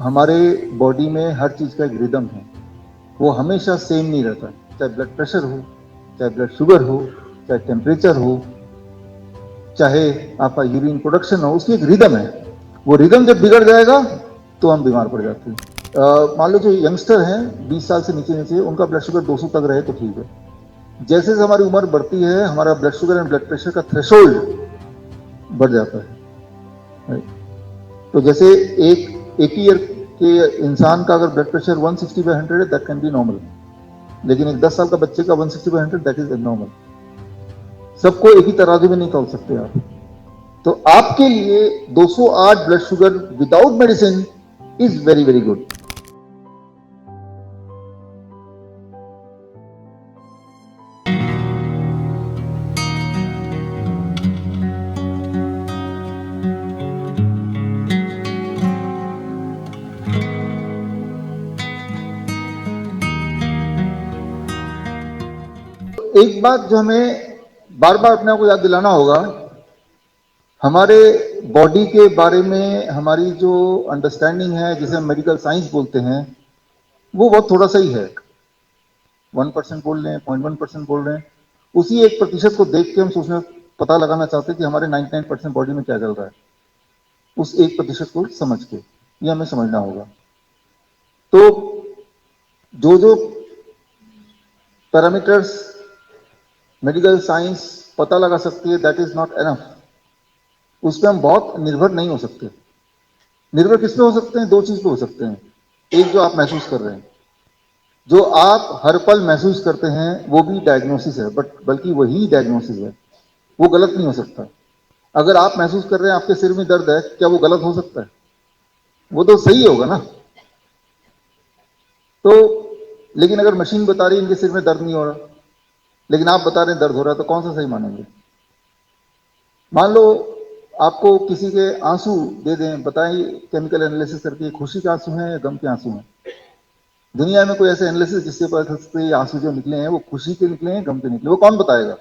हमारे बॉडी में हर चीज़ का एक रिदम है, वो हमेशा सेम नहीं रहता। चाहे ब्लड प्रेशर हो, चाहे ब्लड शुगर हो, चाहे टेम्परेचर हो, चाहे आपका यूरिन प्रोडक्शन हो, उसकी एक रिदम है। वो रिदम जब बिगड़ जाएगा तो हम बीमार पड़ जाते हैं। मान लो जो यंगस्टर हैं 20 साल से नीचे नीचे, उनका ब्लड शुगर 200 तक रहे तो ठीक है। जैसे जैसे हमारी उम्र बढ़ती है, हमारा blood sugar and blood pressure का थ्रेशोल्ड बढ़ जाता है। तो जैसे एक 80 ईयर के इंसान का अगर ब्लड प्रेशर 160/100 है, दैट कैन बी नॉर्मल। लेकिन एक 10 साल का बच्चे का 160/100 दैट इज एबनॉर्मल। सबको एक ही तराजू में नहीं तौल सकते आप। तो आपके लिए 208 blood sugar without medicine is very very good. एक बात जो हमें बार बार अपने आप को याद दिलाना होगा, हमारे बॉडी के बारे में हमारी जो अंडरस्टैंडिंग है, जिसे हम मेडिकल साइंस बोलते हैं, वो बहुत थोड़ा सा ही है। 1% बोल रहे हैं, 0.1% बोल रहे हैं। उसी 1% को देख के हम सोचना पता लगाना चाहते हैं कि हमारे 99% बॉडी में क्या चल रहा है। उस 1% को समझ के ये हमें समझना होगा। तो जो जो पैरामीटर्स मेडिकल साइंस पता लगा सकती है, दैट इज नॉट एनफ। उस पर हम बहुत निर्भर नहीं हो सकते। निर्भर किस पे हो सकते हैं? दो चीज पे हो सकते हैं। एक, जो आप महसूस कर रहे हैं, जो आप हर पल महसूस करते हैं, वो भी डायग्नोसिस है, बल्कि वही डायग्नोसिस है, वो गलत नहीं हो सकता। अगर आप महसूस कर रहे हैं आपके सिर में दर्द है, क्या वो गलत हो सकता है? वो तो सही होगा ना। तो लेकिन अगर मशीन बता रही है इनके सिर में दर्द नहीं हो रहा, लेकिन आप बता रहे हैं दर्द हो रहा है, तो कौन सा सही मानेंगे? मान लो आपको किसी के आंसू दे दें, बताएं केमिकल एनालिसिस करके खुशी के आंसू हैं या गम के आंसू हैं। दुनिया में कोई ऐसे एनालिसिस जिससे पता चल सकते आंसू जो निकले हैं वो खुशी के निकले हैं, गम के निकले? वो कौन बताएगा?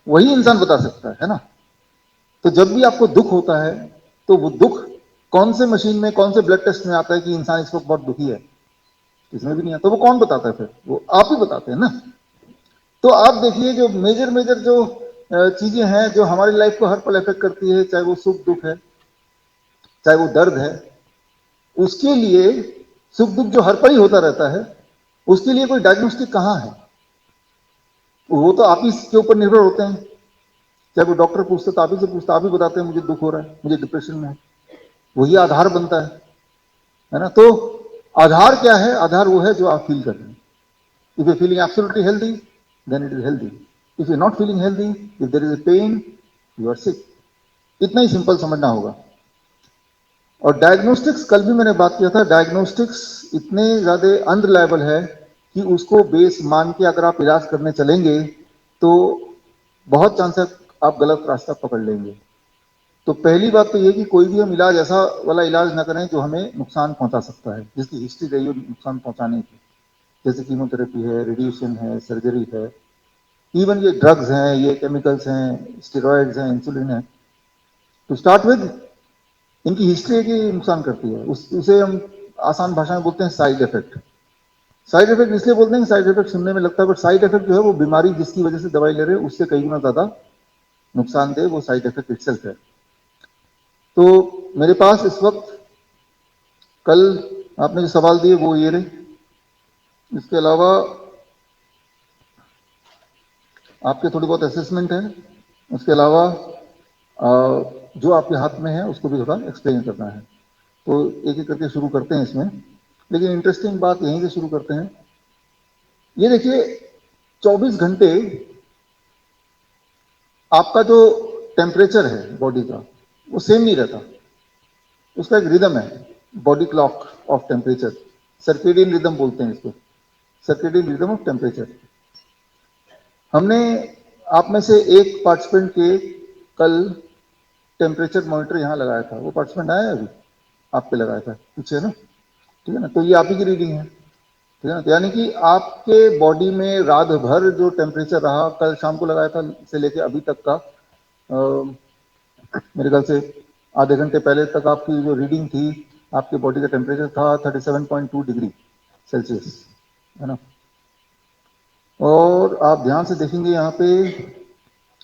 वही इंसान बता सकता है ना। तो जब भी आपको दुख होता है, तो वो दुख कौन से मशीन में, कौन से ब्लड टेस्ट में आता है कि इंसान इस वक्त बहुत दुखी है? इसमें भी नहीं आता। वो कौन बताता है? फिर वो आप ही बताते हैं ना। तो आप देखिए, जो मेजर मेजर जो चीजें हैं जो हमारी लाइफ को हर पल इफेक्ट करती है, चाहे वो सुख दुख है, चाहे वो दर्द है, उसके लिए सुख दुख जो हर पल ही होता रहता है, उसके लिए कोई डायग्नोस्टिक कहाँ है? वो तो आप ही के ऊपर निर्भर होते हैं। चाहे वो डॉक्टर पूछते तो आप ही से पूछते, आप ही बताते हैं मुझे दुख हो रहा है, मुझे डिप्रेशन में है। वही आधार बनता है ना। तो आधार क्या है? आधार वो है जो आप फील कर रहे हैं। If you feeling absolutely healthy, then it is healthy. If you not feeling healthy, if there is a pain, you are sick. इतना ही सिंपल समझना होगा। और डायग्नोस्टिक्स, कल भी मैंने बात किया था, डायग्नोस्टिक्स इतने ज्यादा अनरिलायबल है कि उसको बेस मान के अगर आप इलाज करने चलेंगे तो बहुत चांस है आप गलत रास्ता पकड़ लेंगे। तो पहली बात तो ये कि कोई भी हम इलाज ऐसा वाला इलाज ना करें जो हमें नुकसान पहुंचा सकता है, जिसकी हिस्ट्री रही हो नुकसान पहुंचाने की। जैसे कीमोथेरेपी है, रेडिएशन है, सर्जरी है, इवन ये ड्रग्स हैं, ये केमिकल्स हैं, स्टेरॉइड्स हैं, इंसुलिन है। टू स्टार्ट विद, इनकी हिस्ट्री की नुकसान करती है। उसे हम आसान भाषा में बोलते हैं साइड इफेक्ट। साइड इफेक्ट इसलिए बोलते हैं कि साइड इफेक्ट सुनने में लगता है, बट साइड इफेक्ट जो है वो बीमारी जिसकी वजह से दवाई ले रहे हैं उससे कई गुना ज्यादा नुकसानदेह वो साइड इफेक्ट इटसेल्फ है। तो मेरे पास इस वक्त, कल आपने जो सवाल दिए वो ये रहे। इसके अलावा आपके थोड़ी बहुत असेसमेंट है। उसके अलावा जो आपके हाथ में है उसको भी थोड़ा एक्सप्लेन करना है। तो एक एक करके शुरू करते हैं इसमें। लेकिन इंटरेस्टिंग बात यहीं से शुरू करते हैं। ये देखिए, 24 घंटे आपका जो टेम्परेचर है बॉडी का, वो सेम नहीं रहता। उसका एक रिदम है, body clock of temperature, circadian rhythm बोलते हैं इसको, सर्केडियन रिदम ऑफ टेम्परेचर। हमने आप में से एक पार्टिसिपेंट के कल टेम्परेचर मॉनिटर यहाँ लगाया था। वो पार्टिसिपेंट आया अभी? आप पे लगाया था पीछे ना, ठीक है ना। तो ये आप ही की रीडिंग है, ठीक है ना। तो यानी कि आपके बॉडी में रात भर जो टेम्परेचर रहा, कल शाम को लगाया था से लेके अभी तक का, मेरे ख्याल से आधे घंटे पहले तक आपकी जो रीडिंग थी आपके बॉडी का टेम्परेचर था 37.2 डिग्री सेल्सियस, है ना। और आप ध्यान से देखेंगे यहाँ पे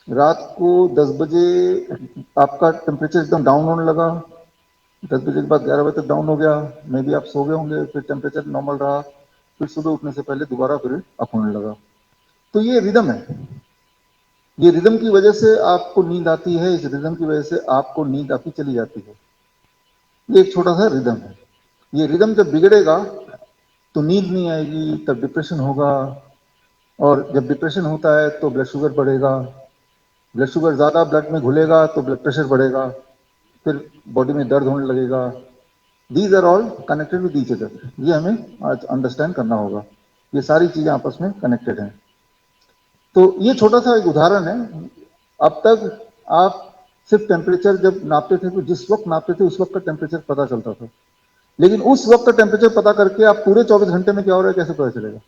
रात को 10 बजे आपका टेम्परेचर एकदम डाउन होने लगा, 10 बजे के बाद 11 बजे तक डाउन हो गया, मे बी आप सो गए होंगे, फिर टेम्परेचर नॉर्मल रहा, फिर सुबह उठने से पहले दोबारा फिर अप होने लगा। तो ये रिदम है, ये रिदम की वजह से आपको नींद आती है, इस रिदम की वजह से आपको नींद आपकी चली जाती है। ये एक छोटा सा रिदम है। ये रिदम जब बिगड़ेगा तो नींद नहीं आएगी, तब डिप्रेशन होगा, और जब डिप्रेशन होता है तो ब्लड शुगर बढ़ेगा, ब्लड शुगर ज़्यादा ब्लड में घुलेगा तो ब्लड प्रेशर बढ़ेगा, फिर बॉडी में दर्द होने लगेगा। These are all connected with each other, ये हमें आज अंडरस्टैंड करना होगा, ये सारी चीज़ें आपस में कनेक्टेड हैं। तो ये छोटा सा एक उदाहरण है। अब तक आप सिर्फ टेम्परेचर जब नापते थे तो जिस वक्त नापते थे उस वक्त का टेम्परेचर पता चलता था, लेकिन उस वक्त का टेम्परेचर पता करके आप पूरे 24 घंटे में क्या हो रहा है कैसे पता चलेगा?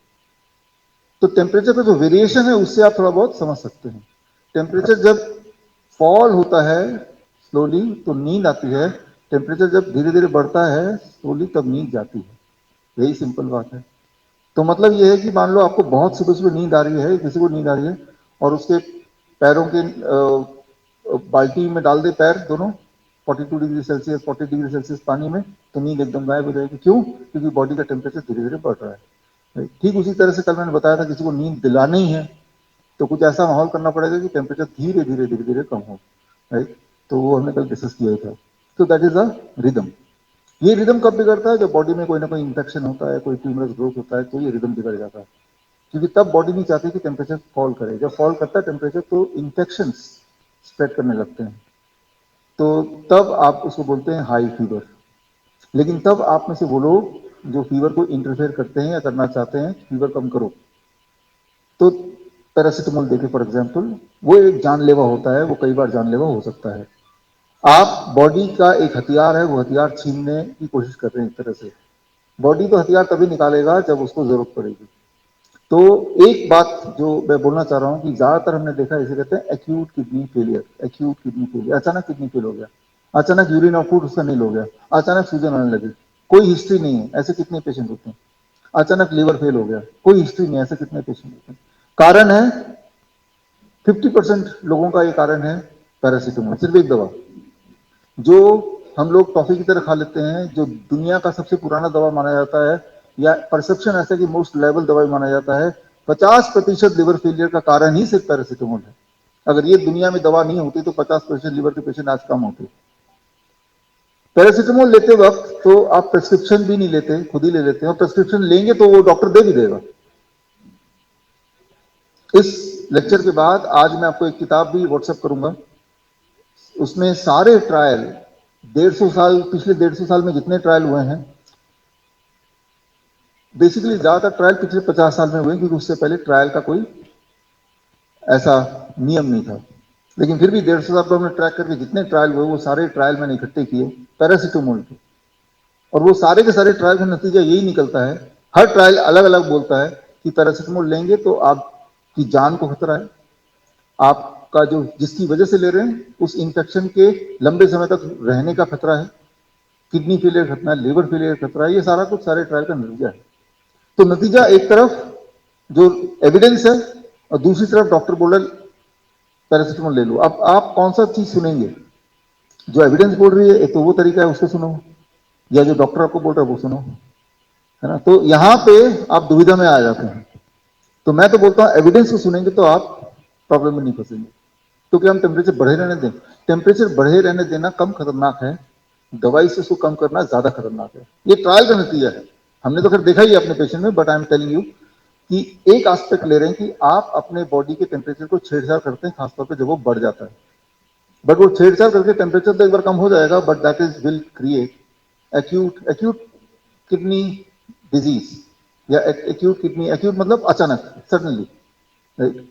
तो टेम्परेचर पे जो वेरिएशन है उससे आप थोड़ा बहुत समझ सकते हैं। टेम्परेचर जब फॉल होता है स्लोली तो नींद आती है, टेम्परेचर जब धीरे धीरे बढ़ता है स्लोली तब नींद जाती है, यही सिंपल बात है। तो मतलब ये है कि मान लो आपको बहुत सुबह सुबह नींद आ रही है, किसी को नींद आ रही है और उसके पैरों के बाल्टी में डाल दे पैर दोनों 42 डिग्री सेल्सियस 40 डिग्री सेल्सियस पानी में, तो नींद एकदम गायब हो जाएगी। क्यों? क्योंकि बॉडी का टेम्परेचर धीरे धीरे बढ़ रहा है। ठीक उसी तरह से कल मैंने बताया था किसी को नींद दिलानी है तो कुछ ऐसा माहौल करना पड़ेगा कि टेम्परेचर धीरे धीरे धीरे धीरे कम हो, राइट। तो वो हमने कल डिस्कस किया था। तो दैट इज अ रिदम। ये रिदम कब बिगड़ता है? जब बॉडी में कोई ना कोई इंफेक्शन होता है, कोई ट्यूमरस ग्रोथ होता है, तो ये रिदम बिगड़ जाता है, क्योंकि तब बॉडी नहीं चाहती कि टेम्परेचर फॉल करे। जब फॉल करता है टेम्परेचर तो इन्फेक्शन स्प्रेड करने लगते हैं, तो तब आप उसको बोलते हैं हाई फीवर। लेकिन तब आप में से वो लोग जो फीवर को इंटरफेयर करते हैं या करना चाहते हैं फीवर कम करो, तो पैरासिटामोल देके फॉर एग्जाम्पल, वो एक जानलेवा होता है, वो कई बार जानलेवा हो सकता है। आप बॉडी का एक हथियार है, वो हथियार छीनने की कोशिश कर रहे हैं एक तरह से। बॉडी तो हथियार तभी निकालेगा जब उसको जरूरत पड़ेगी। तो एक बात जो मैं बोलना चाह रहा हूं कि ज्यादातर हमने देखा इसे कहते हैं acute kidney failure. Acute kidney failure, अचानक किडनी फेल हो गया, अचानक यूरिन आउटपुट उसका नील हो गया, अचानक सूजन आने लगी, कोई हिस्ट्री नहीं है, ऐसे कितने पेशेंट होते हैं। अचानक लीवर फेल हो गया, कोई हिस्ट्री नहीं है, ऐसे कितने पेशेंट होते हैं। कारण है 50% लोगों का ये कारण है पैरासीटामोल, सिर्फ एक दवा जो हम लोग टॉफी की तरह खा लेते हैं, जो दुनिया का सबसे पुराना दवा माना जाता है, या परसेप्शन ऐसा कि मोस्ट लेवल दवाई माना जाता है। 50% लिवर फेलियर का कारण ही सिर्फ पैरासीटामोल है। अगर ये दुनिया में दवा नहीं होती तो 50% लिवर के पेशेंट आज कम होते। पैरासीटामोल लेते वक्त तो आप प्रेस्क्रिप्शन भी नहीं लेते, खुद ही ले लेते हैं, और प्रेस्क्रिप्शन लेंगे तो वो डॉक्टर दे भी देगा। इस लेक्चर के बाद आज मैं आपको एक किताब भी व्हाट्सएप करूंगा, उसमें सारे ट्रायल 150 साल, पिछले 150 साल में जितने ट्रायल हुए हैं, बेसिकली ज्यादातर ट्रायल पिछले 50 साल में हुए, क्योंकि उससे पहले ट्रायल का कोई ऐसा नियम नहीं था। लेकिन फिर भी 150 साल को हमने ट्रैक करके जितने ट्रायल हुए वो सारे ट्रायल मैंने इकट्ठे किए पैरासीटामोल के, और वो सारे के सारे ट्रायल का नतीजा यही निकलता है, हर ट्रायल अलग अलग बोलता है कि पैरासीटामोल लेंगे तो आपकी जान को खतरा है, आपका जो जिसकी वजह से ले रहे हैं उस इंफेक्शन के लंबे समय तक रहने का खतरा है, किडनी फेलियर खतरा है, लिवर फेलियर खतरा है, ये सारा कुछ सारे ट्रायल का नतीजा है। तो नतीजा एक तरफ जो एविडेंस है और दूसरी तरफ डॉक्टर बोल रहे पैरासिटामोल ले लो। अब आप कौन सा चीज सुनेंगे? जो एविडेंस बोल रही है एक तो वो तरीका है उसको सुनो, या जो डॉक्टर आपको बोल रहा है वो सुनो, है ना। तो यहां पे आप दुविधा में आ जाते हैं। तो मैं तो बोलता हूं एविडेंस को सुनेंगे तो आप प्रॉब्लम में नहीं फंसेंगे। तो क्या हम टेम्परेचर बढ़े रहने दें? टेम्परेचर बढ़े रहने देना कम खतरनाक है, दवाई से उसको कम करना ज्यादा खतरनाक है। ये ट्रायल का नतीजा है, हमने तो खैर देखा ही है अपने पेशेंट में, but I am telling you कि एक एस्पेक्ट ले रहे हैं कि आप अपने बॉडी के टेम्परेचर को छेड़छाड़ करते हैं, खासतौर पे जब वो बढ़ जाता है। बट वो छेड़छाड़ करके टेम्परेचर तो एक बार कम हो जाएगा, but that is will create acute acute kidney disease, या एक्यूट किडनी, एक्यूट मतलब अचानक, सडनली, राइट,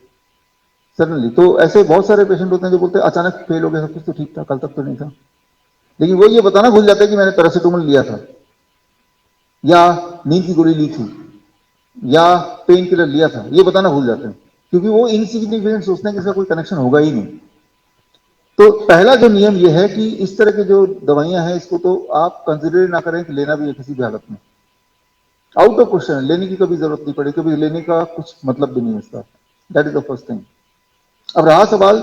सडनली। तो ऐसे बहुत सारे पेशेंट होते हैं जो बोलते हैं अचानक फेल हो गया, सब कुछ तो ठीक था, कल तक तो नहीं था, लेकिन वो ये बताना भूल जाता है कि मैंने पैरासीटामोल लिया था, या नींद की गोली ली थी, या पेन किलर लिया था, ये बताना भूल जाते हैं, क्योंकि वो इनसिग्निफिकेंट सोचते हैं कि इसका कोई कनेक्शन होगा ही नहीं। तो पहला जो नियम ये है कि इस तरह की जो दवाइयां हैं इसको तो आप कंसिडर ना करें कि लेना भी है किसी भी हालत में, आउट ऑफ क्वेश्चन, लेने की कभी जरूरत नहीं पड़े, कभी लेने का कुछ मतलब भी नहीं है इसका। That is the first thing. अब रहा सवाल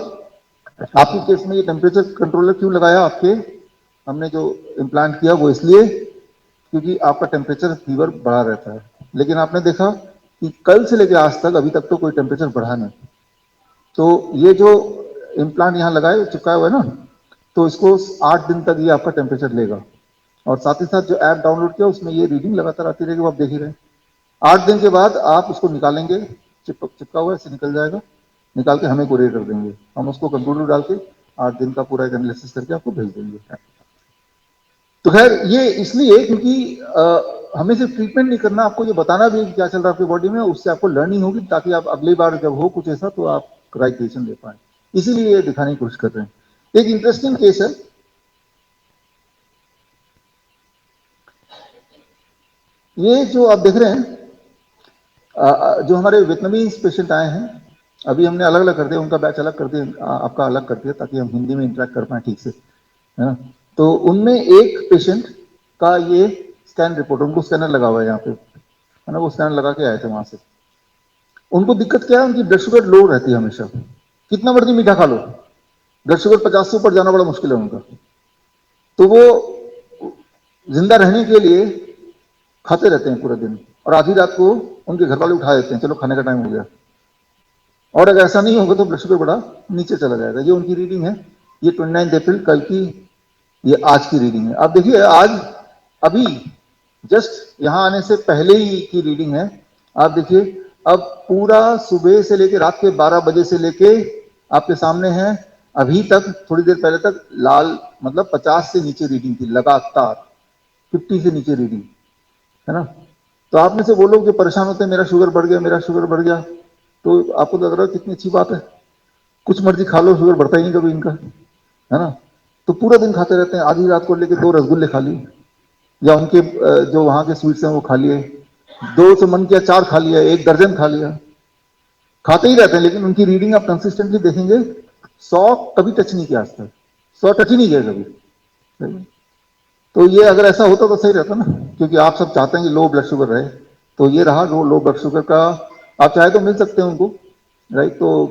आपके केस में ये टेम्परेचर कंट्रोलर क्यों लगाया आपके, हमने जो इम्प्लांट किया वो इसलिए क्योंकि आपका टेम्परेचर फीवर बढ़ा रहता है, लेकिन आपने देखा कि कल से लेकर आज तक अभी तक तो कोई टेम्परेचर बढ़ा नहीं। तो ये जो इम्प्लांट यहाँ लगाए चिपकाया हुआ है ना, तो इसको 8 दिन तक ये आपका टेम्परेचर लेगा, और साथ ही साथ जो ऐप डाउनलोड किया उसमें ये रीडिंग लगातार आती रहेगी, वो आप देख ही रहे हैं। 8 दिन के बाद आप उसको निकालेंगे, चिपका हुआ ऐसे निकल जाएगा, निकाल के हमें कुरियर कर देंगे, हम उसको कंप्यूटर डाल के 8 दिन का पूरा एक एनालिसिस करके आपको भेज देंगे। तो खैर ये इसलिए क्योंकि हमें सिर्फ ट्रीटमेंट नहीं करना, आपको ये बताना भी है कि क्या चल रहा है आपकी बॉडी में, उससे आपको लर्निंग होगी ताकि आप अगली बार जब हो कुछ ऐसा तो आप राइट डिसीजन ले पाए, इसीलिए ये दिखाने की कोशिश कर रहे हैं। एक इंटरेस्टिंग केस है, ये जो आप देख रहे हैं, जो हमारे वियतनामीज पेशेंट आए हैं, अभी हमने अलग अलग कर दिया, उनका बैच अलग कर दिया, आपका अलग कर दिया ताकि हम हिंदी में इंटरेक्ट कर पाए ठीक से, है ना। तो उनमें एक पेशेंट का ये स्कैन रिपोर्ट, उनको स्कैनर लगा हुआ है यहाँ पे, है ना, वो स्कैनर लगा के आए थे वहां से। उनको दिक्कत क्या है, उनकी ब्लड शुगर लो रहती है हमेशा, कितना मर्जी मीठा खा लो, ब्लड शुगर 50 से ऊपर जाना बड़ा मुश्किल है उनका। तो वो जिंदा रहने के लिए खाते रहते हैं पूरे दिन, और आधी रात को उनके घर वाले उठा देते हैं, चलो खाने का टाइम हो गया, और अगर ऐसा नहीं होगा तो ब्लड शुगर बड़ा नीचे चला जाएगा। ये उनकी रीडिंग है, ये 29 अप्रैल कल की, ये आज की रीडिंग है। आप देखिए आज अभी जस्ट यहां आने से पहले ही की रीडिंग है, आप देखिए अब पूरा सुबह से लेके रात के 12 बजे से लेके आपके सामने है, अभी तक थोड़ी देर पहले तक लाल मतलब 50 से नीचे रीडिंग थी लगातार, 50 से नीचे रीडिंग, है ना। तो आप में से वो लोग जो परेशान होते हैं मेरा शुगर बढ़ गया, मेरा शुगर बढ़ गया, तो आपको लग रहा है कितनी अच्छी बात है, कुछ मर्जी खा लो, शुगर बढ़ता ही नहीं कभी इनका, है ना। तो पूरा दिन खाते रहते हैं, आधी रात को लेके 2 रसगुल्ले खा लिए, या उनके जो वहां के स्वीट्स हैं वो खा लिए, 2 से मन किया 4 खा लिया, 1 दर्जन खा लिया, खाते ही रहते हैं। लेकिन उनकी रीडिंग आप कंसिस्टेंटली देखेंगे 100 कभी टच नहीं किया आज तक, 100 टच ही नहीं किया कभी। तो ये अगर ऐसा होता तो सही रहता ना, क्योंकि आप सब चाहते हैं कि लो ब्लड शुगर रहे, तो ये रहा लो ब्लड शुगर का, आप चाहे तो मिल सकते हैं उनको, राइट। तो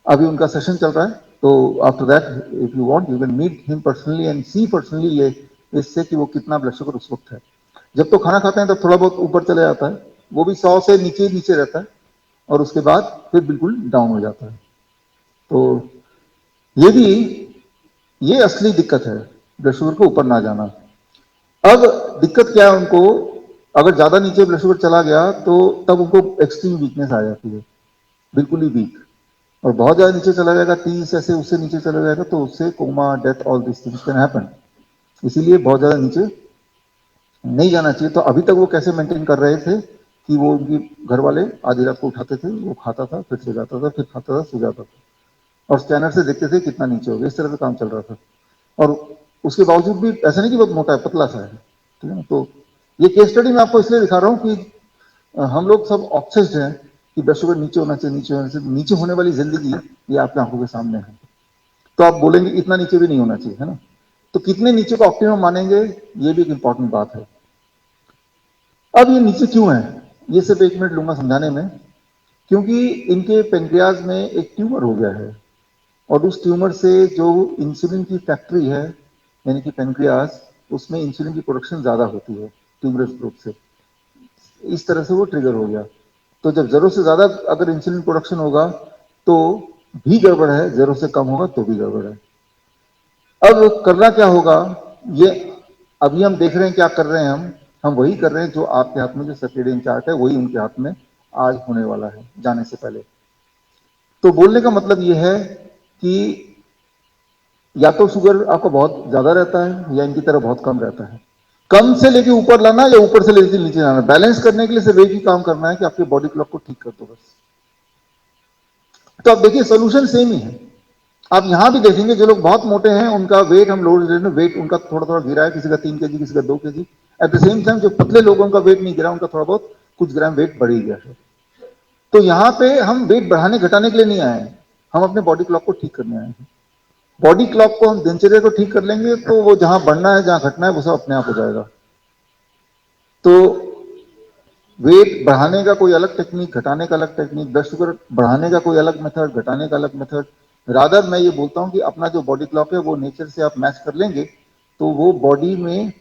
अभी उनका सेशन चल रहा है, तो after that if you want you can meet him personally and see personally ये इससे कि वो कितना ब्लड शुगर उस वक्त है। जब तो खाना खाते हैं तब थोड़ा बहुत ऊपर चले जाता है, वो भी 100 से नीचे नीचे रहता है, और उसके बाद फिर बिल्कुल डाउन हो जाता है। तो ये भी ये असली दिक्कत है, ब्लड शुगर को ऊपर ना जाना। अब दिक्कत क्या है उनको, अगर ज्यादा नीचे ब्लड शुगर चला गया तो तब उनको एक्सट्रीम वीकनेस आ जाती है, बिल्कुल ही वीक, और बहुत ज्यादा नीचे चला जाएगा 30 ऐसे उससे नीचे चला जाएगा तो उससे coma, death, all this things can happen. इसीलिए बहुत ज्यादा नीचे नहीं जाना चाहिए। तो अभी तक वो कैसे मेंटेन कर रहे थे कि वो उनकी घर वाले आधी रात को उठाते थे, वो खाता था, फिर सो जाता था, फिर खाता था, सो जाता था, और स्कैनर से देखते थे कितना नीचे हो गया, इस तरह से काम चल रहा था। और उसके बावजूद भी ऐसा नहीं कि बहुत मोटा है, पतला सा है, ठीक है ना। तो ये केस स्टडी मैं आपको इसलिए दिखा रहा हूँ कि हम लोग सब ऑब्सेस्ड हैं कि ब्लड शुगर नीचे होना चाहिए, नीचे होना चाहिए, नीचे होने वाली जिंदगी ये आपकी आंखों के सामने है। तो आप बोलेंगे इतना नीचे भी नहीं होना चाहिए, है ना। तो कितने नीचे को ऑप्टिमम मानेंगे, ये भी एक इंपॉर्टेंट बात है। अब ये नीचे क्यों है, ये सिर्फ 1 मिनट लूंगा समझाने में। क्योंकि इनके पेनक्रियाज में एक ट्यूमर हो गया है, और उस ट्यूमर से जो इंसुलिन की फैक्ट्री है, यानी कि पेनक्रियाज, उसमें इंसुलिन की प्रोडक्शन ज्यादा होती है ट्यूमरस ग्रोथ से, इस तरह से वो ट्रिगर हो गया। तो जब जरूरत से ज्यादा अगर इंसुलिन प्रोडक्शन होगा तो भी गड़बड़ है, जरूरत से कम होगा तो भी गड़बड़ है। अब करना क्या होगा, ये अभी हम देख रहे हैं क्या कर रहे हैं, हम वही कर रहे हैं जो आपके हाथ में जो सर्केडियन चार्ट है वही उनके हाथ में आज होने वाला है जाने से पहले। तो बोलने का मतलब ये है कि या तो शुगर आपका बहुत ज्यादा रहता है या इनकी तरह बहुत कम रहता है। कम से लेके ऊपर लाना या ऊपर से लेके नीचे लाना, बैलेंस करने के लिए सिर्फ एक ही काम करना है कि आपके बॉडी क्लॉक को ठीक कर दो बस। तो आप देखिए सोल्यूशन सेम ही है। आप यहां भी देखेंगे जो लोग बहुत मोटे हैं उनका वेट हम लोड वेट उनका थोड़ा थोड़ा गिरा है, किसी का 3 kg, किसी का 2 kg। At the same time जो पतले लोगों का वेट नहीं गिरा, उनका थोड़ा बहुत कुछ ग्राम वेट बढ़ ही गया है। तो यहां पे हम वेट बढ़ाने घटाने के लिए नहीं आए हैं, हम अपने बॉडी क्लॉक को ठीक करने आए हैं। बॉडी क्लॉक को हम दिनचर्या को ठीक कर लेंगे तो वो जहां बढ़ना है जहां घटना है वो सब अपने आप हो जाएगा। तो वेट बढ़ाने का कोई अलग टेक्निक, घटाने का अलग टेक्निक, ब्लड शुगर बढ़ाने का कोई अलग मेथड, घटाने का अलग मेथड, रादर मैं ये बोलता हूं कि अपना जो बॉडी क्लॉक है वो नेचर से आप मैच कर लेंगे तो वो बॉडी में,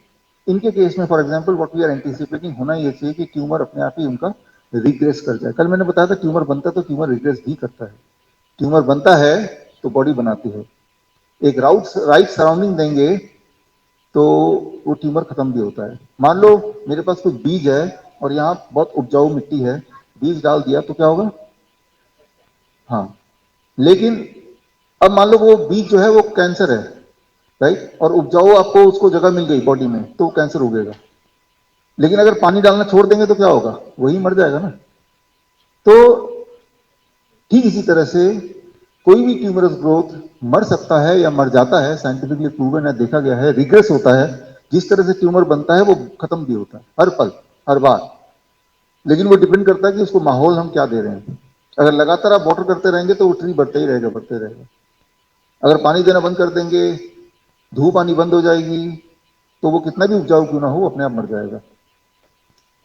इनके केस में for example what we are anticipating होना ये चाहिए कि ट्यूमर अपने आप ही उनका रिग्रेस कर जाए। कल मैंने बताया था ट्यूमर बनता है तो ट्यूमर रिग्रेस भी करता है। ट्यूमर बनता है तो बॉडी बनाती है। एक राइट सराउंडिंग देंगे तो वो ट्यूमर खत्म भी होता है। मान लो मेरे पास कुछ बीज है और यहाँ बहुत उपजाऊ मिट्टी है, बीज डाल दिया तो क्या होगा? हाँ, लेकिन अब मान लो वो बीज जो है वो कैंसर है, राइट, और उपजाऊ आपको उसको जगह मिल गई बॉडी में तो कैंसर उगेगा। लेकिन अगर पानी डालना छोड़ देंगे तो क्या होगा? वही मर जाएगा ना। तो ठीक इसी तरह से कोई भी ट्यूमरस ग्रोथ मर सकता है या मर जाता है, साइंटिफिकली प्रूवन है, देखा गया है, रिग्रेस होता है। जिस तरह से ट्यूमर बनता है वो खत्म भी होता है हर पल, हर बार। लेकिन वो डिपेंड करता है कि उसको माहौल हम क्या दे रहे हैं। अगर लगातार आप वाटर करते रहेंगे तो वो ट्री बढ़ता ही रहेगा, बढ़ते रहेगा। अगर पानी देना बंद कर देंगे, धूप आनी बंद हो जाएगी, तो वो कितना भी उपजाऊ क्यों ना हो अपने आप मर जाएगा।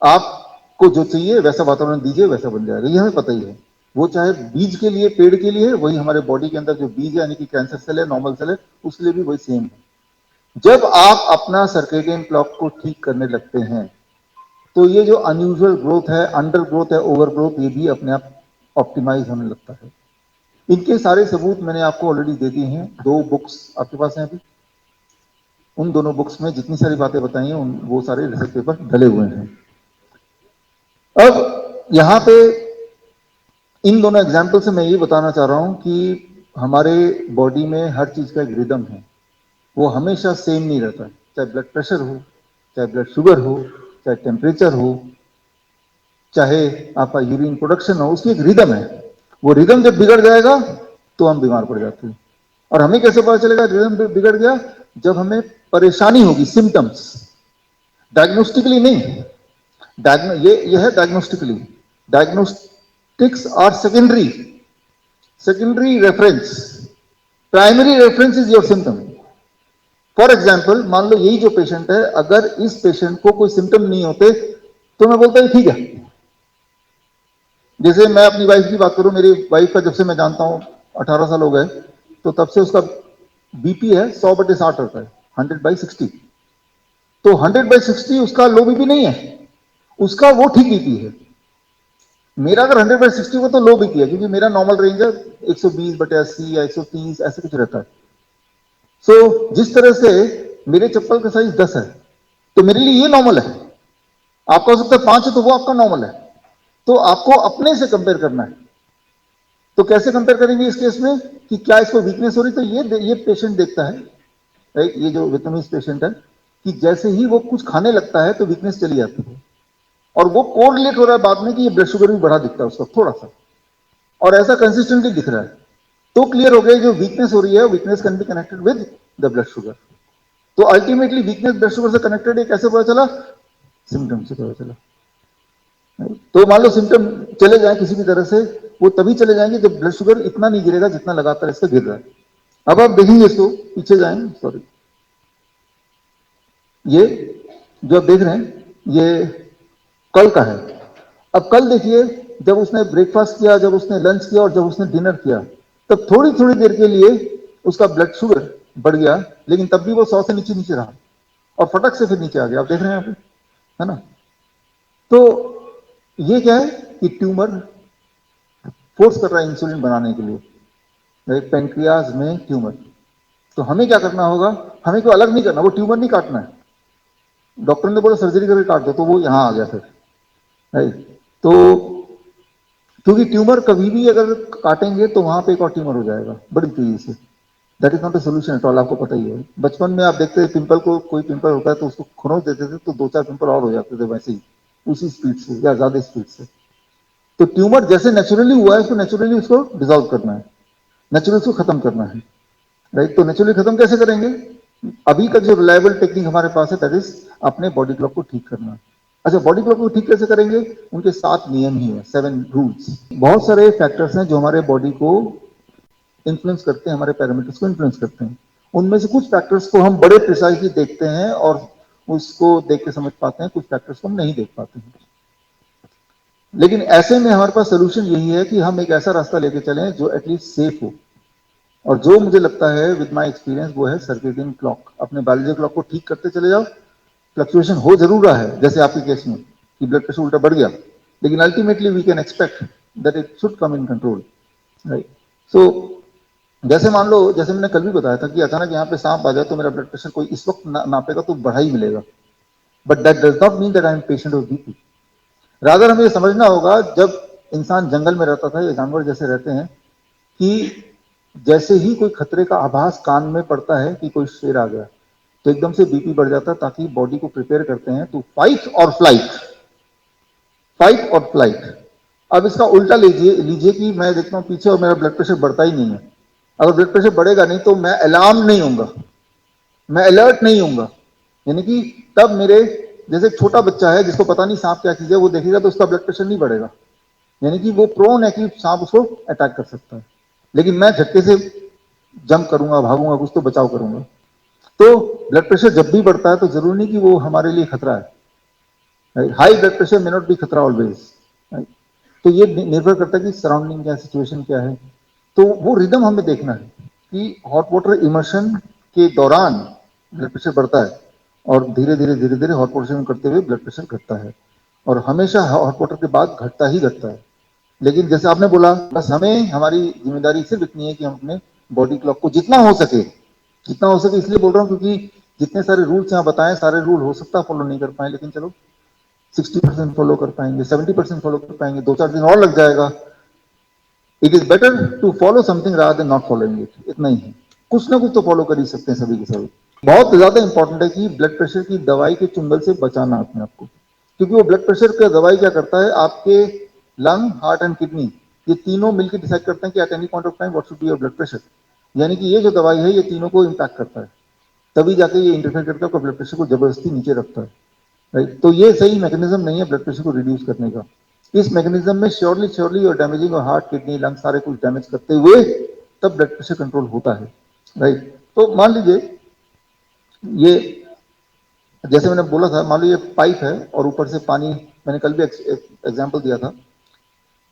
आपको जो चाहिए वैसा वातावरण दीजिए, वैसा बन जाएगा, ये हमें पता ही है। वो चाहे बीज के लिए, पेड़ के लिए, वही हमारे बॉडी के अंदर जो बीज है यानी कि कैंसर सेल है, नॉर्मल सेल है, उसके लिए भी वही सेम है। जब आप अपना सर्केडियन क्लॉक को ठीक करने लगते हैं तो ये जो अनयूजुअल ग्रोथ है, अंडर ग्रोथ है, ओवर ग्रोथ, ये भी अपने आप ऑप्टिमाइज होने लगता है। इनके सारे सबूत मैंने आपको ऑलरेडी दे दिए हैं। 2 बुक्स आपके पास हैं अभी। उन दोनों बुक्स में जितनी सारी बातें बताई हैं वो सारे रिसर्च पेपर डले हुए हैं। अब यहां पे इन दोनों एग्जाम्पल से मैं ये बताना चाह रहा हूं कि हमारे बॉडी में हर चीज का एक रिदम है, वो हमेशा सेम नहीं रहता। चाहे ब्लड प्रेशर हो, चाहे ब्लड शुगर हो, चाहे टेम्परेचर हो, चाहे आपका यूरिन प्रोडक्शन हो, उसकी एक रिदम है। वो रिदम जब बिगड़ जाएगा तो हम बीमार पड़ जाते हैं। और हमें कैसे पता चलेगा रिदम बिगड़ गया? जब हमें परेशानी होगी, सिम्टम्स, डायग्नोस्टिकली नहीं। ये है diagnostically. Diagnostics are secondary, secondary reference. Primary reference is your symptom. For example, मान लो यही जो पेशेंट है, अगर इस पेशेंट को कोई सिम्टम नहीं होते तो मैं बोलता हूं ठीक है। जैसे मैं अपनी वाइफ की बात करूं, मेरी वाइफ का जब से मैं जानता हूं 18 साल हो गए, तो तब से उसका बीपी है 100/60 रहता है, 100/60। तो 100/60 उसका लो बीपी नहीं है, उसका वो ठीक बीपी है। मेरा अगर 100/60 हो तो लो बीपी है, क्योंकि मेरा नॉर्मल रेंज है 120/80 या 130 ऐसे कुछ रहता है। सो जिस तरह से मेरे चप्पल का साइज 10 है तो मेरे लिए ये नॉर्मल है, आपका हो सकता है 5 है तो वो आपका नॉर्मल है। तो आपको अपने से कंपेयर करना है। तो कैसे कंपेयर करेंगे इस केस में कि क्या इसको वीकनेस हो रही? तो ये पेशेंट देखता है, राइट, ये जो विetnamese पेशेंट है, कि जैसे ही वो कुछ खाने लगता है तो वीकनेस चली जाती है, और वो कोरिलेट हो रहा है बाद में कि ये ब्लड शुगर भी बढ़ा दिखता है उसका थोड़ा सा, और ऐसा कंसिस्टेंटली दिख रहा है। तो क्लियर हो गया जो वीकनेस हो रही है, weakness can be connected with the blood sugar. तो अल्टीमेटली वीकनेस ब्लड शुगर से कनेक्टेड है, कैसे पता चला? सिम्टम से पता चला। तो मान लो सिम्टम चले जाए किसी भी तरह से, वो तभी चले जाएंगे जब ब्लड शुगर इतना नहीं गिरेगा जितना लगातार इसका गिर रहा है। अब आप देखेंगे इसको, पीछे जाएंगे, सॉरी, ये जो आप देख रहे हैं ये कल का है। अब कल देखिए, जब उसने ब्रेकफास्ट किया, जब उसने लंच किया और जब उसने डिनर किया, तब थोड़ी थोड़ी देर के लिए उसका ब्लड शुगर बढ़ गया, लेकिन तब भी वो 100 से नीचे नीचे रहा और फटक से फिर नीचे आ गया। आप देख रहे हैं यहाँ पे, है ना? तो ये क्या है कि ट्यूमर फोर्स कर रहा है इंसुलिन बनाने के लिए, पेनक्रियाज में ट्यूमर। तो हमें क्या करना होगा? हमें कोई अलग नहीं करना, वो ट्यूमर नहीं काटना है। डॉक्टर ने बोला सर्जरी करके काट दो, तो वो यहां आ गया फिर, राइट। तो क्योंकि ट्यूमर कभी भी अगर काटेंगे तो वहां पे एक और ट्यूमर हो जाएगा बड़ी तेजी से। That is not a solution at all, आपको पता ही है। बचपन में आप देखते हैं पिंपल को, कोई पिंपल होता है तो उसको खरोच देते थे तो 2-4 पिंपल और हो जाते थे वैसे ही, उसी स्पीड से या ज्यादा स्पीड से। तो ट्यूमर जैसे नेचुरली हुआ है उसको नेचुरली उसको डिसॉल्व करना है, नेचुरली उसको खत्म करना है, राइट। तो नेचुरली खत्म कैसे करेंगे? अभी का जो रिलायबल टेक्निक हमारे पास है दैट इज अपने बॉडी क्लॉक को ठीक करना। अच्छा, बॉडी क्लॉक को ठीक कैसे करेंगे? उनके 7 नियम ही है, 7 रूल्स। बहुत सारे फैक्टर्स हैं जो हमारे बॉडी को इन्फ्लुएंस करते हैं, हमारे पैरामीटर्स को इन्फ्लुएंस करते हैं। उनमें से कुछ फैक्टर्स को हम बड़े प्रिसाइजली देखते हैं और उसको देख के समझ पाते हैं, कुछ फैक्टर्स को हम नहीं देख पाते हैं। लेकिन ऐसे में हमारे पास सोल्यूशन यही है कि हम एक ऐसा रास्ता लेके चलें जो एटलीस्ट सेफ हो, और जो मुझे लगता है विद माय एक्सपीरियंस वो है सर्केडियन क्लॉक। अपने बायोलॉजिकल क्लॉक को ठीक करते चले जाओ। फ्लक्चुएशन हो जरूर रहा है, जैसे आपके केस में कि ब्लड प्रेशर उल्टा बढ़ गया, लेकिन ultimately we can expect that it should come in control, right. So जैसे मान लो, जैसे मैंने कल भी बताया था कि अचानक यहाँ पे सांप आ जाए तो मेरा ब्लड प्रेशर कोई इस वक्त नापेगा तो बढ़ा ही मिलेगा, but that does not mean that I am patient of BP. Rather हमें ये समझना होगा, जब इंसान जंगल में रहता था या जानवर जैसे रहते हैं, कि जैसे ही कोई खतरे का आभास कान में पड़ता है कि कोई शेर आ गया तो एकदम से बीपी बढ़ जाता है, ताकि बॉडी को प्रिपेयर करते हैं टू फाइट और फ्लाइट, फाइट और फ्लाइट। अब इसका उल्टा लीजिए लीजिए कि मैं देखता हूं पीछे और मेरा ब्लड प्रेशर बढ़ता ही नहीं है। अगर ब्लड प्रेशर बढ़ेगा नहीं तो मैं अलार्म नहीं होऊंगा, मैं अलर्ट नहीं होऊंगा। यानी कि तब मेरे, जैसे एक छोटा बच्चा है जिसको पता नहीं सांप क्या चीज है, वो देखेगा तो उसका ब्लड प्रेशर नहीं बढ़ेगा, यानी कि वो प्रोन है कि सांप उसको अटैक कर सकता है। लेकिन मैं झटके से जंप करूंगा, भागूंगा, कुछ तो बचाव करूंगा। तो ब्लड प्रेशर जब भी बढ़ता है तो जरूरी नहीं कि वो हमारे लिए खतरा है। High blood pressure may not be खतरा ऑलवेज। तो ये निर्भर करता है कि सराउंडिंग क्या, सिचुएशन क्या है। तो वो रिदम हमें देखना है कि हॉट वाटर इमर्शन के दौरान ब्लड प्रेशर बढ़ता है और धीरे धीरे हॉट वाटर करते हुए ब्लड प्रेशर घटता है, और हमेशा हॉट वाटर के बाद घटता ही घटता है। लेकिन जैसे आपने बोला, बस हमें, हमारी जिम्मेदारी सिर्फ इतनी है कि हम अपने बॉडी क्लॉक को जितना हो सके इसलिए बोल रहा हूँ क्योंकि जितने सारे रूल्स यहाँ बताएं, सारे रूल हो सकता है फॉलो नहीं कर पाए, लेकिन चलो 60% फॉलो कर पाएंगे, 70% फॉलो कर पाएंगे, 2-4 दिन और लग जाएगा। It is better to follow something rather than not following it, इतना ही है। कुछ ना कुछ तो फॉलो कर ही सकते हैं सभी के सभी। बहुत ज्यादा इंपॉर्टेंट है कि ब्लड प्रेशर की दवाई के चुंगल से बचाना अपने आपको, क्योंकि वो ब्लड प्रेशर का दवाई क्या करता है, आपके लंग, हार्ट एंड किडनी, ये तीनों मिलकर डिसाइड करते हैं कि at any point of time what should be your blood pressure. यानी कि ये जो दवाई है ये तीनों को इम्पैक्ट करता है, तभी जाके ये इंटरफेयर करके आपका ब्लड प्रेशर को जबरदस्ती नीचे रखता है, राइट। तो ये सही मैकेनिज्म नहीं है ब्लड प्रेशर को रिड्यूस करने का। इस मैकेनिज्म में श्योरली और डैमेजिंग और हार्ट, किडनी, लंग सारे कुछ डैमेज करते हुए तब ब्लड प्रेशर कंट्रोल होता है, राइट। तो मान लीजिए ये, जैसे मैंने बोला था, मान लो ये पाइप है और ऊपर से पानी, मैंने कल भी एग्जांपल दिया था,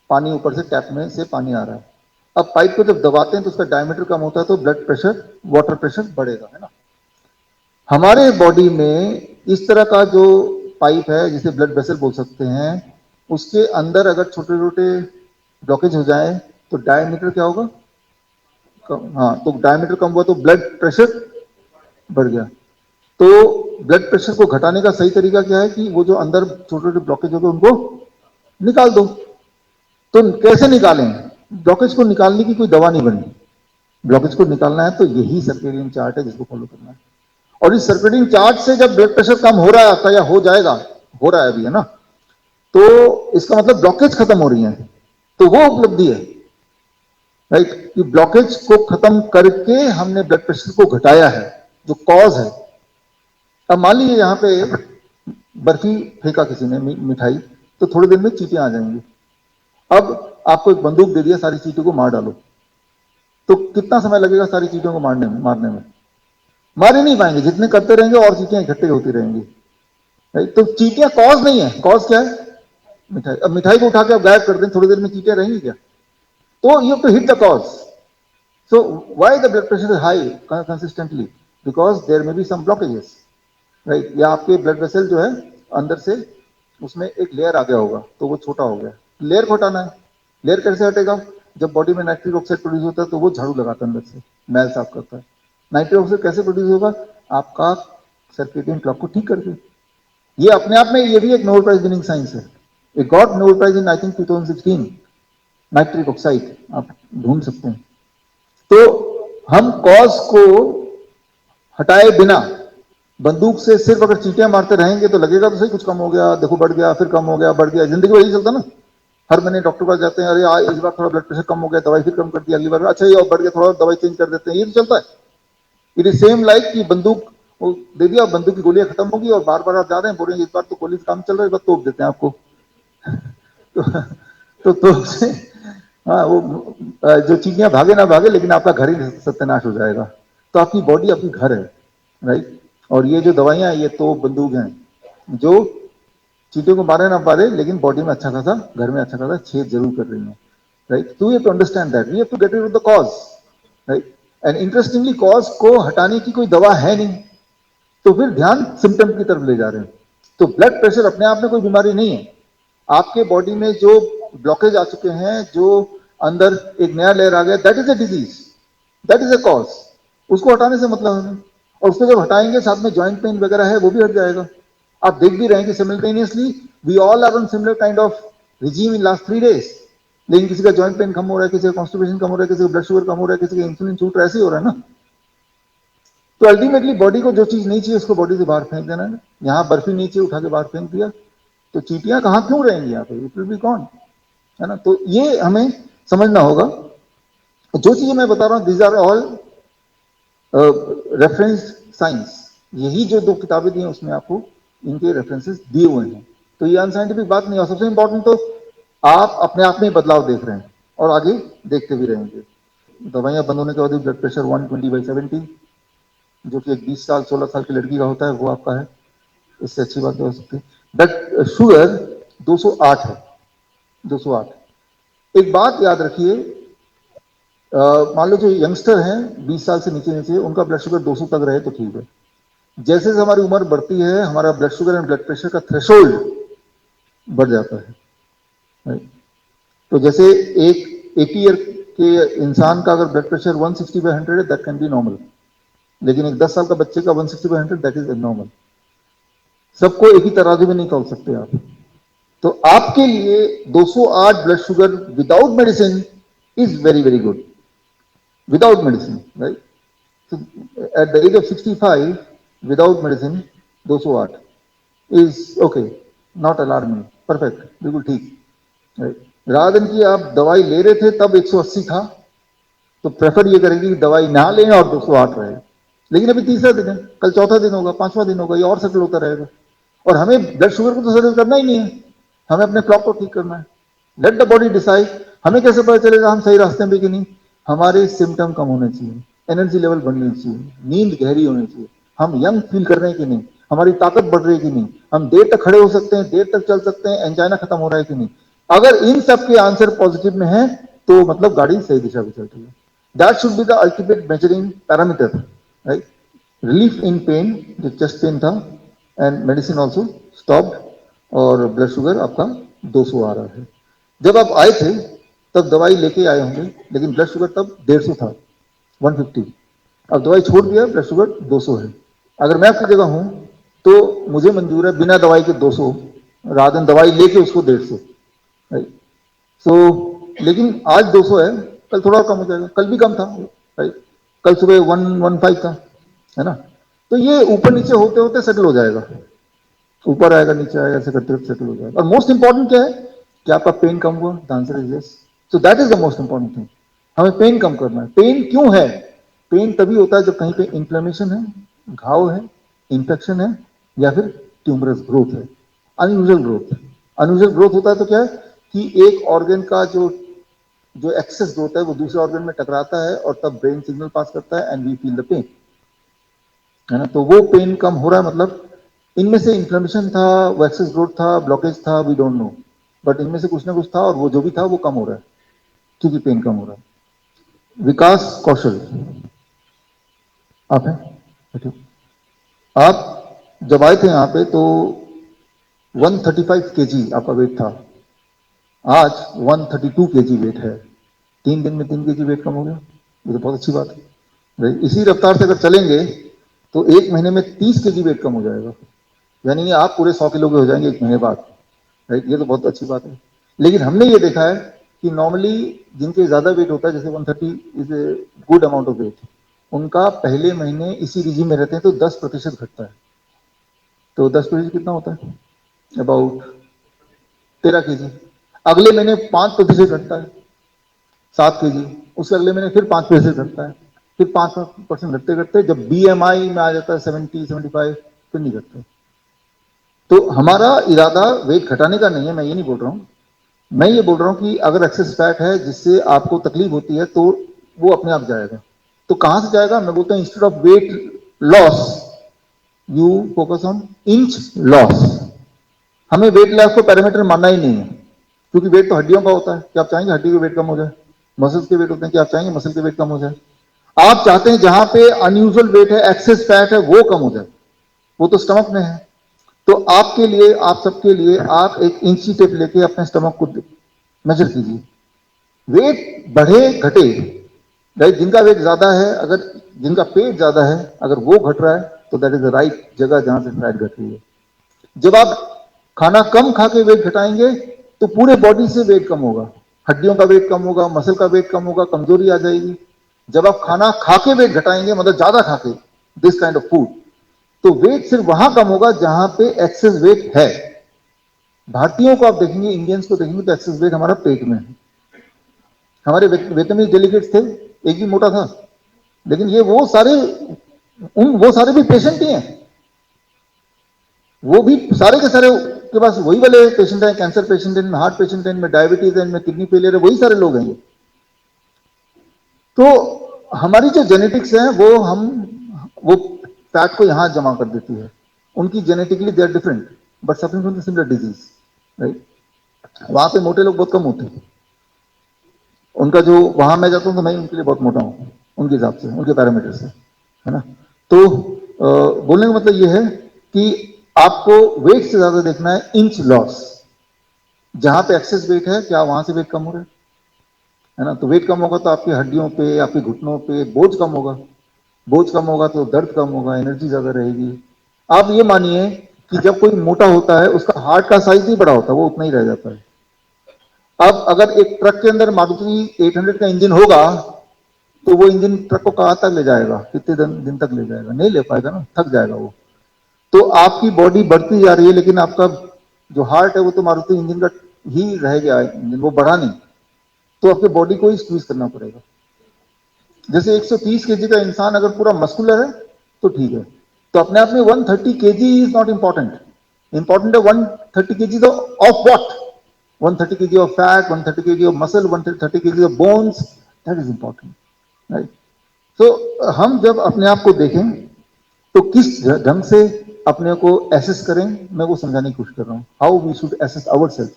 पानी ऊपर से टैप में से पानी आ रहा है। अब पाइप को जब दबाते हैं तो उसका डायमीटर कम होता है तो ब्लड प्रेशर, वाटर प्रेशर बढ़ेगा, है ना। हमारे बॉडी में इस तरह का जो पाइप है जिसे ब्लड वेसल बोल सकते हैं, उसके अंदर अगर छोटे छोटे ब्लॉकेज हो जाए तो डायमीटर क्या होगा, हाँ, तो डायमीटर कम हुआ तो ब्लड प्रेशर बढ़ गया। तो ब्लड प्रेशर को घटाने का सही तरीका क्या है कि वो जो अंदर छोटे छोटे ब्लॉकेज हो गए उनको निकाल दो। तो कैसे निकालें? ब्लॉकेज को निकालने की कोई दवा नहीं बनी, ब्लॉकेज को निकालना है तो यही सर्केडियन चार्ट है जिसको फॉलो करना है। और इस सर्केडियन चार्ट से जब ब्लड प्रेशर कम हो रहा है आपका, या हो जाएगा, हो रहा है अभी, है ना, तो इसका मतलब ब्लॉकेज खत्म हो रही है, तो वो उपलब्धि है, राइट, कि ब्लॉकेज को खत्म करके हमने ब्लड प्रेशर को घटाया है, जो कॉज है। अब मान लीजिए यहाँ पे बर्फी फेंका किसी ने, मिठाई, तो थोड़ी देर में चींटियां आ जाएंगी। अब आपको एक बंदूक दे दिया, सारी चींटियों को मार डालो, तो कितना समय लगेगा सारी चींटियों को मारने में? मार ही नहीं पाएंगे, जितने करते रहेंगे और चींटियां इकट्ठे होती रहेंगी, राइट। तो चींटियां कॉज नहीं है, कॉज क्या है? मिठाई। अब मिठाई को उठा के आप गायब कर दें, थोड़ी देर में चींटियां रहेंगी क्या? तो you have to hit the cause. So why the blood pressure is high consistently? Because there may be some blockages, right. या आपके ब्लड वेसल जो है अंदर से उसमें एक लेयर आ गया होगा तो वो छोटा हो गया, लेयर को हटाना है। लेयर कैसे हटेगा? जब बॉडी में नाइट्रिक ऑक्साइड प्रोड्यूस होता है तो वो झाड़ू लगाता है, अंदर से मैल साफ करता है। नाइट्रिक ऑक्साइड कैसे प्रोड्यूस होगा? आपका सर्केडियन क्लॉक को ठीक करके। ये अपने आप में ये भी एक नोबेल प्राइज विनिंग साइंस है। It got Nobel prize in I think 2016, nitric oxide, आप ढूंढ सकते हैं। तो हम कॉज को हटाए बिना बंदूक से सिर्फ अगर चींटियां मारते रहेंगे तो लगेगा तो सही कुछ कम हो गया, देखो बढ़ गया, फिर कम हो गया, बढ़ गया, जिंदगी में यही चलता ना। हर महीने डॉक्टर पास जाते हैं, अरे इस बार थोड़ा ब्लड प्रेशर कम हो गया, दवाई फिर कम कर दिया, अगली बार अच्छा ये और बढ़ गया, थोड़ा दवाई चेंज कर देते हैं, ये तो चलता है। इट इज सेम लाइक कि बंदूक वो दे दिया, बंदूक की गोलियां खत्म होगी और बार बार आप जा रहे हैं, बोल रहे हैं इस बार तो गोली से काम चल रहा है, इस बार तोप देते हैं आपको। तो, तो हाँ, वो जो चीटियां भागे ना भागे, लेकिन आपका घर ही सत्यानाश हो जाएगा। तो आपकी बॉडी आपकी घर है, राइट। और ये जो दवाइयां, ये तो बंदूक हैं जो चीटियों को मारे ना मारे, लेकिन बॉडी में अच्छा खासा, घर में अच्छा खासा छेद जरूर कर रही है, राइट। तो you have to understand that, we have to get rid of the cause, right. And interestingly cause को हटाने की कोई दवा है नहीं, तो फिर ध्यान सिम्टम की तरफ ले जा रहे हैं। तो ब्लड प्रेशर अपने आप में कोई बीमारी नहीं है। आपके बॉडी में जो ब्लॉकेज आ चुके हैं, जो अंदर एक नया लेयर आ गया, that is a disease, that is a cause. उसको हटाने से मतलब है, और उसको जब हटाएंगे साथ में जॉइंट पेन वगैरह है वो भी हट जाएगा। आप देख भी रहे हैं कि simultaneously we all are on similar kind of regime in last 3 days, लेकिन किसी का जॉइंट पेन कम हो रहा है, किसी का कॉन्स्टिपेशन कम हो रहा है, किसी का ब्लड शुगर कम हो रहा है, किसी का इंसुलिन शूट ऐसे ही हो रहा है ना। तो अल्टीमेटली बॉडी को जो चीज नहीं चाहिए उसको बॉडी से बाहर फेंक देना है। यहाँ बर्फी नहीं चाहिए, उठा के बाहर फेंक दिया, तो चीटियां कहाँ क्यों रहेंगी यहाँ पे, इट विल बी गॉन, है ना। तो ये हमें समझना होगा। जो चीजें मैं बता रहा हूँ, these are all reference science. यही जो 2 किताबें दी हैं उसमें आपको इनके रेफरेंसेस दिए हुए हैं। तो ये अनसाइंटिफिक बात नहीं है। और सबसे इंपॉर्टेंट तो आप अपने आप में ही बदलाव देख रहे हैं और आगे देखते भी रहेंगे। दवाइयां बंद होने के बाद भी ब्लड प्रेशर 120/70, जो कि एक 20 साल 16 साल की लड़की का होता है, वो आपका है। इससे अच्छी बात हो सकती है। ब्लड शुगर 208 है, 208। एक बात याद रखिए, मान लो जो यंगस्टर हैं 20 साल से नीचे नीचे, उनका ब्लड शुगर 200 तक रहे तो ठीक है। जैसे जैसे हमारी उम्र बढ़ती है, हमारा blood sugar and blood pressure का थ्रेशोल्ड बढ़ जाता है, right? तो जैसे एक 80 ईयर के इंसान का अगर ब्लड प्रेशर 160/100 है, दैट कैन बी नॉर्मल। लेकिन एक 10 साल का बच्चे का 160/100, दैट इज एबनॉर्मल। सबको एक ही तराजू में नहीं तौल सकते आप। तो आपके लिए 208 blood sugar without medicine is very very good, without medicine, right. So at the age of 65, without medicine, 208 is okay, not alarming, perfect, बिल्कुल ठीक, right? rather than कि आप दवाई ले रहे थे तब 180 था, तो प्रेफर ये करेंगे कि दवाई ना लें और 208 रहे। लेकिन अभी तीसरा दिन है, कल चौथा दिन होगा, पांचवा दिन होगा, ये और सेटल होता रहेगा। और हमें ब्लड शुगर को तो सेटल करना ही नहीं है, हमें अपने क्लॉक को ठीक करना है। Let the body decide. हमें कैसे पता चलेगा हम सही रास्ते में कि नहीं? हमारे सिम्टम कम होने चाहिए, एनर्जी लेवल बढ़नी चाहिए, नींद गहरी होनी चाहिए, हम यंग फील कर रहे हैं कि नहीं, हमारी ताकत बढ़ रही है कि नहीं, हम देर तक खड़े हो सकते हैं, देर तक चल सकते हैं, एंजाइना खत्म हो रहा है कि नहीं। अगर इन सब के आंसर पॉजिटिव में है तो मतलब गाड़ी सही दिशा में चल रही है। That should be the ultimate measuring parameter, right. Relief in pen, जो चेस्ट पेन था, एंड मेडिसिन ऑल्सो स्टॉप्ड, और ब्लड शुगर आपका 200 आ रहा है। जब आप आए थे तब दवाई लेके आए होंगे, लेकिन ब्लड शुगर तब 150 था, 150। अब दवाई छोड़ दिया, ब्लड शुगर 200 है। अगर मैं आपकी जगह हूं तो मुझे मंजूर है बिना दवाई के 200, रात दिन दवाई लेके उसको 150, राइट। सो लेकिन आज 200 है, कल थोड़ा कम हो जाएगा, कल भी कम था, राइट। कल सुबह 115 था, है ना। तो ये ऊपर नीचे होते होते सेटल हो जाएगा, ऊपर आएगा नीचे आएगा, ऐसे करते करते सेटल हो जाएगा। और मोस्ट इंपॉर्टेंट क्या है कि आपका पेन कम हुआ, the answer is yes. So that is the most important thing. हमें पेन कम करना है। पेन क्यों है? पेन तभी होता है जब कहीं पे इंफ्लेमेशन है, घाव है, इंफेक्शन है, या फिर ट्यूमरस ग्रोथ है, अनयूजुअल ग्रोथ। अनयूजुअल ग्रोथ होता है तो क्या है कि एक ऑर्गन का जो जो एक्सेस ग्रोथ है वो दूसरे ऑर्गन में टकराता है, और तब ब्रेन सिग्नल पास करता है and we feel the pain, है ना। तो वो पेन कम हो रहा है, मतलब इनमें से इन्फ्लेमेशन था, वैक्सेस ग्रोथ था, ब्लॉकेज था, वी डोंट नो, बट इनमें से कुछ ना कुछ था, और वो जो भी था वो कम हो रहा है, क्योंकि पेन कम हो रहा है। विकास कौशल, आप हैं? बैठो। आप जब आए थे यहाँ पे तो 135 केजी आपका वेट था, आज 132 केजी वेट है। 3 दिन में 3 केजी वेट कम हो गया, ये तो बहुत अच्छी बात है। इसी रफ्तार से अगर चलेंगे तो 1 महीने में 30 केजी वेट कम हो जाएगा, यानी कि आप पूरे 100 किलो के हो जाएंगे 1 महीने बाद, राइट। ये तो बहुत अच्छी बात है। लेकिन हमने ये देखा है कि नॉर्मली जिनके ज्यादा वेट होता है, जैसे 130 is a good amount of weight, उनका पहले महीने इसी रिजीम में रहते हैं तो 10% घटता है। तो 10% कितना होता है? About 13 KG. अगले महीने 5% घटता है, 7 केजी। उसके अगले महीने फिर 5% घटता है, फिर 5% घटते घटते जब BMI में आ जाता है 70-75, फिर नहीं घटता। तो हमारा इरादा वेट घटाने का नहीं है, मैं ये नहीं बोल रहा हूं, मैं ये बोल रहा हूं कि अगर एक्सेस फैट है जिससे आपको तकलीफ होती है तो वो अपने आप जाएगा। तो कहां से जाएगा? मैं बोलता हूं instead of weight loss you focus on inch loss. हमें वेट लॉस को पैरामीटर मानना ही नहीं है, क्योंकि वेट तो हड्डियों का होता है कि आप चाहेंगे हड्डी के वेट कम हो जाए, मसल्स के वेट होते हैं कि आप चाहेंगे मसल के वेट कम हो जाए। आप चाहते हैं जहां पे अनयूजुअल वेट है, एक्सेस फैट है, वो कम हो जाए, वो तो स्टमक में है। तो आपके लिए, आप सबके लिए, आप एक इंची टेप लेके अपने स्टमक को मेजर कीजिए, वेट बढ़े घटे, राइट? जिनका वेट ज्यादा है, अगर जिनका पेट ज्यादा है, अगर वो घट रहा है तो दैट इज द राइट जगह जहां से फैट घट रही है। जब आप खाना कम खा के वेट घटाएंगे तो पूरे बॉडी से वेट कम होगा, हड्डियों का वेट कम होगा, मसल का वेट कम होगा, कमजोरी आ जाएगी। जब आप खाना खा के वेट घटाएंगे, मतलब ज्यादा खा के, दिस काइंड ऑफ फूड, तो वेट सिर्फ वहां कम होगा जहां पे एक्सेस वेट है। भारतीयों को आप देखेंगे, इंडियंस को देखेंगे तो एक्सेस वेट हमारा पेट में है। हमारे वियतनामीज डेलीगेट्स थे, एक भी मोटा था, लेकिन ये वो सारे भी पेशेंट ही हैं। वो भी सारे के सारे के पास वही वाले पेशेंट हैं, कैंसर पेशेंट है, हार्ट पेशेंट है, इनमें डायबिटीज है, इनमें किडनी फेलियर है, वही सारे लोग हैं। तो हमारी जो जेनेटिक्स है वो फैट को यहां जमा कर देती है। उनकी genetically they are different but suffering from the similar disease, right? वहां पे मोटे लोग बहुत कम होते हैं। उनका जो, वहां मैं जाता हूं तो मैं उनके लिए बहुत मोटा हूं, उनके हिसाब से, उनके पैरामीटर से, है ना? तो बोलने का मतलब ये है कि आपको वेट से ज्यादा देखना है इंच लॉस। जहां पे एक्सेस वेट है, क्या वहां से वेट कम हो रहा है ना? तो वेट कम होगा तो आपकी हड्डियों पे, आपके घुटनों पे बोझ कम होगा, बोझ कम होगा तो दर्द कम होगा, एनर्जी ज्यादा रहेगी। आप ये मानिए कि जब कोई मोटा होता है उसका हार्ट का साइज नहीं बड़ा होता, वो उतना ही रह जाता है। अब अगर एक ट्रक के अंदर मारुति 800 का इंजन होगा तो वो इंजन ट्रक को कहां तक ले जाएगा, कितने दिन तक ले जाएगा? नहीं ले पाएगा ना, थक जाएगा वो। तो आपकी बॉडी बढ़ती जा रही है लेकिन आपका जो हार्ट है वो तो मारुति इंजन का ही रह गया है, इंजन वो बढ़ा नहीं। तो आपके बॉडी को ही स्क्वीज करना पड़ेगा। जैसे 130 केजी का इंसान अगर पूरा मस्कुलर है तो ठीक है, तो अपने आप में 130 KG is not important. Important है 130 KG of what? 130 KG of fat, 130 KG of muscle, 130 KG of bones, that is important, right? तो हम जब अपने आप को देखें तो किस ढंग से अपने को एसेस करें, मैं वो समझाने की कोशिश कर रहा हूं, how we should assess ourself,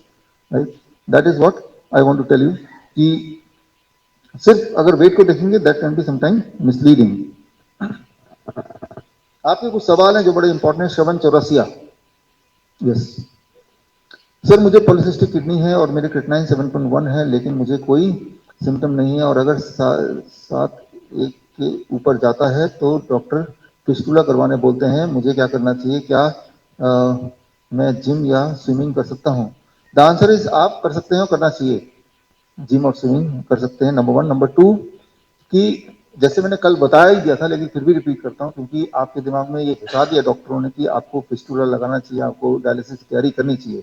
right? That is what I want to tell you कि सिर्फ अगर वेट को देखेंगे that can be sometime misleading. आपके कुछ सवाल हैं जो बड़े इंपॉर्टेंट है। श्रवण चौरसिया, यस सर, मुझे पॉलिसिस्टिक किडनी है और मेरे क्रिएटिनिन 7.1 है, लेकिन मुझे कोई सिम्टम नहीं है, और अगर 7.1 के ऊपर जाता है तो डॉक्टर फिस्टुला करवाने बोलते हैं। मुझे क्या करना चाहिए? क्या मैं जिम या स्विमिंग कर सकता हूँ? द आंसर इज आप कर सकते हैं और करना चाहिए, जिम और स्विमिंग कर सकते हैं, नंबर 1। नंबर 2 कि जैसे मैंने कल बताया ही दिया था लेकिन फिर भी रिपीट करता हूँ क्योंकि आपके दिमाग में ये घुसा दिया डॉक्टरों ने कि आपको फिस्टुला लगाना चाहिए, आपको डायलिसिस की तैयारी करनी चाहिए।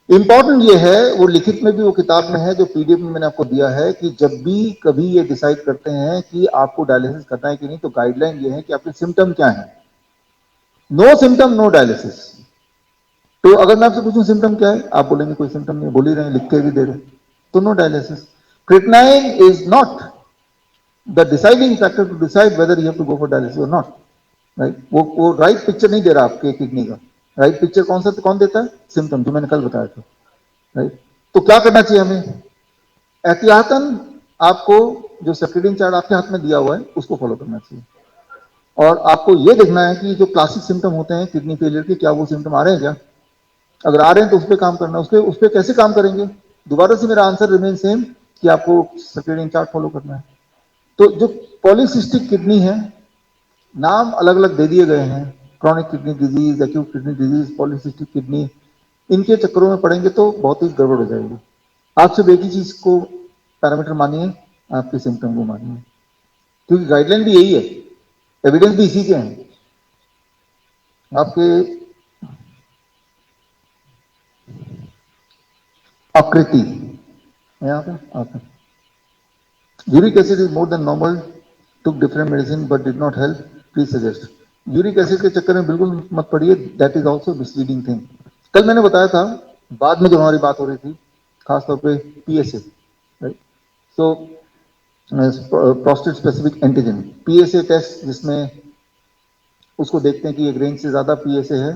इंपॉर्टेंट ये है, वो लिखित में भी वो किताब में है जो पीडीएफ में मैंने आपको दिया है, कि जब भी कभी ये डिसाइड करते हैं कि आपको डायलिसिस करना है कि नहीं, तो गाइडलाइन ये है कि आपके सिम्टम क्या है। No symptom no dialysis. तो अगर मैं आपसे पूछूं सिम्टम क्या है, आप बोलेंगे कोई सिम्टम नहीं, बोल ही रहे हैं, लिख के भी दे रहे, तो no dialysis. Creatinine is not the deciding factor to decide whether you have to go for dialysis और नॉट, राइट? वो राइट पिक्चर नहीं दे रहा आपके किडनी का। राइट पिक्चर कौन देता है? सिम्टम, जो मैंने कल बताया था, राइट? तो क्या करना चाहिए हमें? एहतियातन आपको जो सर्केडियन चार्ट आपके हाथ में दिया हुआ है उसको फॉलो करना चाहिए, और आपको ये देखना है कि जो क्लासिक सिम्टम होते हैं किडनी फेलियर के, क्या वो सिम्टम आ रहे हैं क्या? अगर आ रहे हैं तो उस पर काम करना है। उस पर कैसे काम करेंगे? दोबारा से मेरा आंसर रिमेन सेम कि आपको सर्केडियन चार्ट फॉलो करना है। तो जो पॉलीसिस्टिक किडनी है, नाम अलग अलग दे दिए गए हैं, chronic kidney disease, acute kidney disease, polycystic kidney, इनके चक्करों में पड़ेंगे तो बहुत ही गड़बड़ हो जाएगी। आप सिर्फ एक ही चीज को पैरामीटर मानिए, आपके सिम्टम को मानिए, क्योंकि गाइडलाइन भी यही है, एविडेंस भी इसी के हैं। आपके आकृति यहाँ पे आपका uric acid is more than normal, took different medicine but did not help, please suggest. Uric acid के चक्कर में बिल्कुल मत पड़िए, that is also misleading thing. कल मैंने बताया था, बाद में जो हमारी बात हो रही थी, खासतौर पे PSA, right? So prostate specific antigen PSA test, जिसमें उसको देखते हैं कि एक रेंज से ज़्यादा PSA है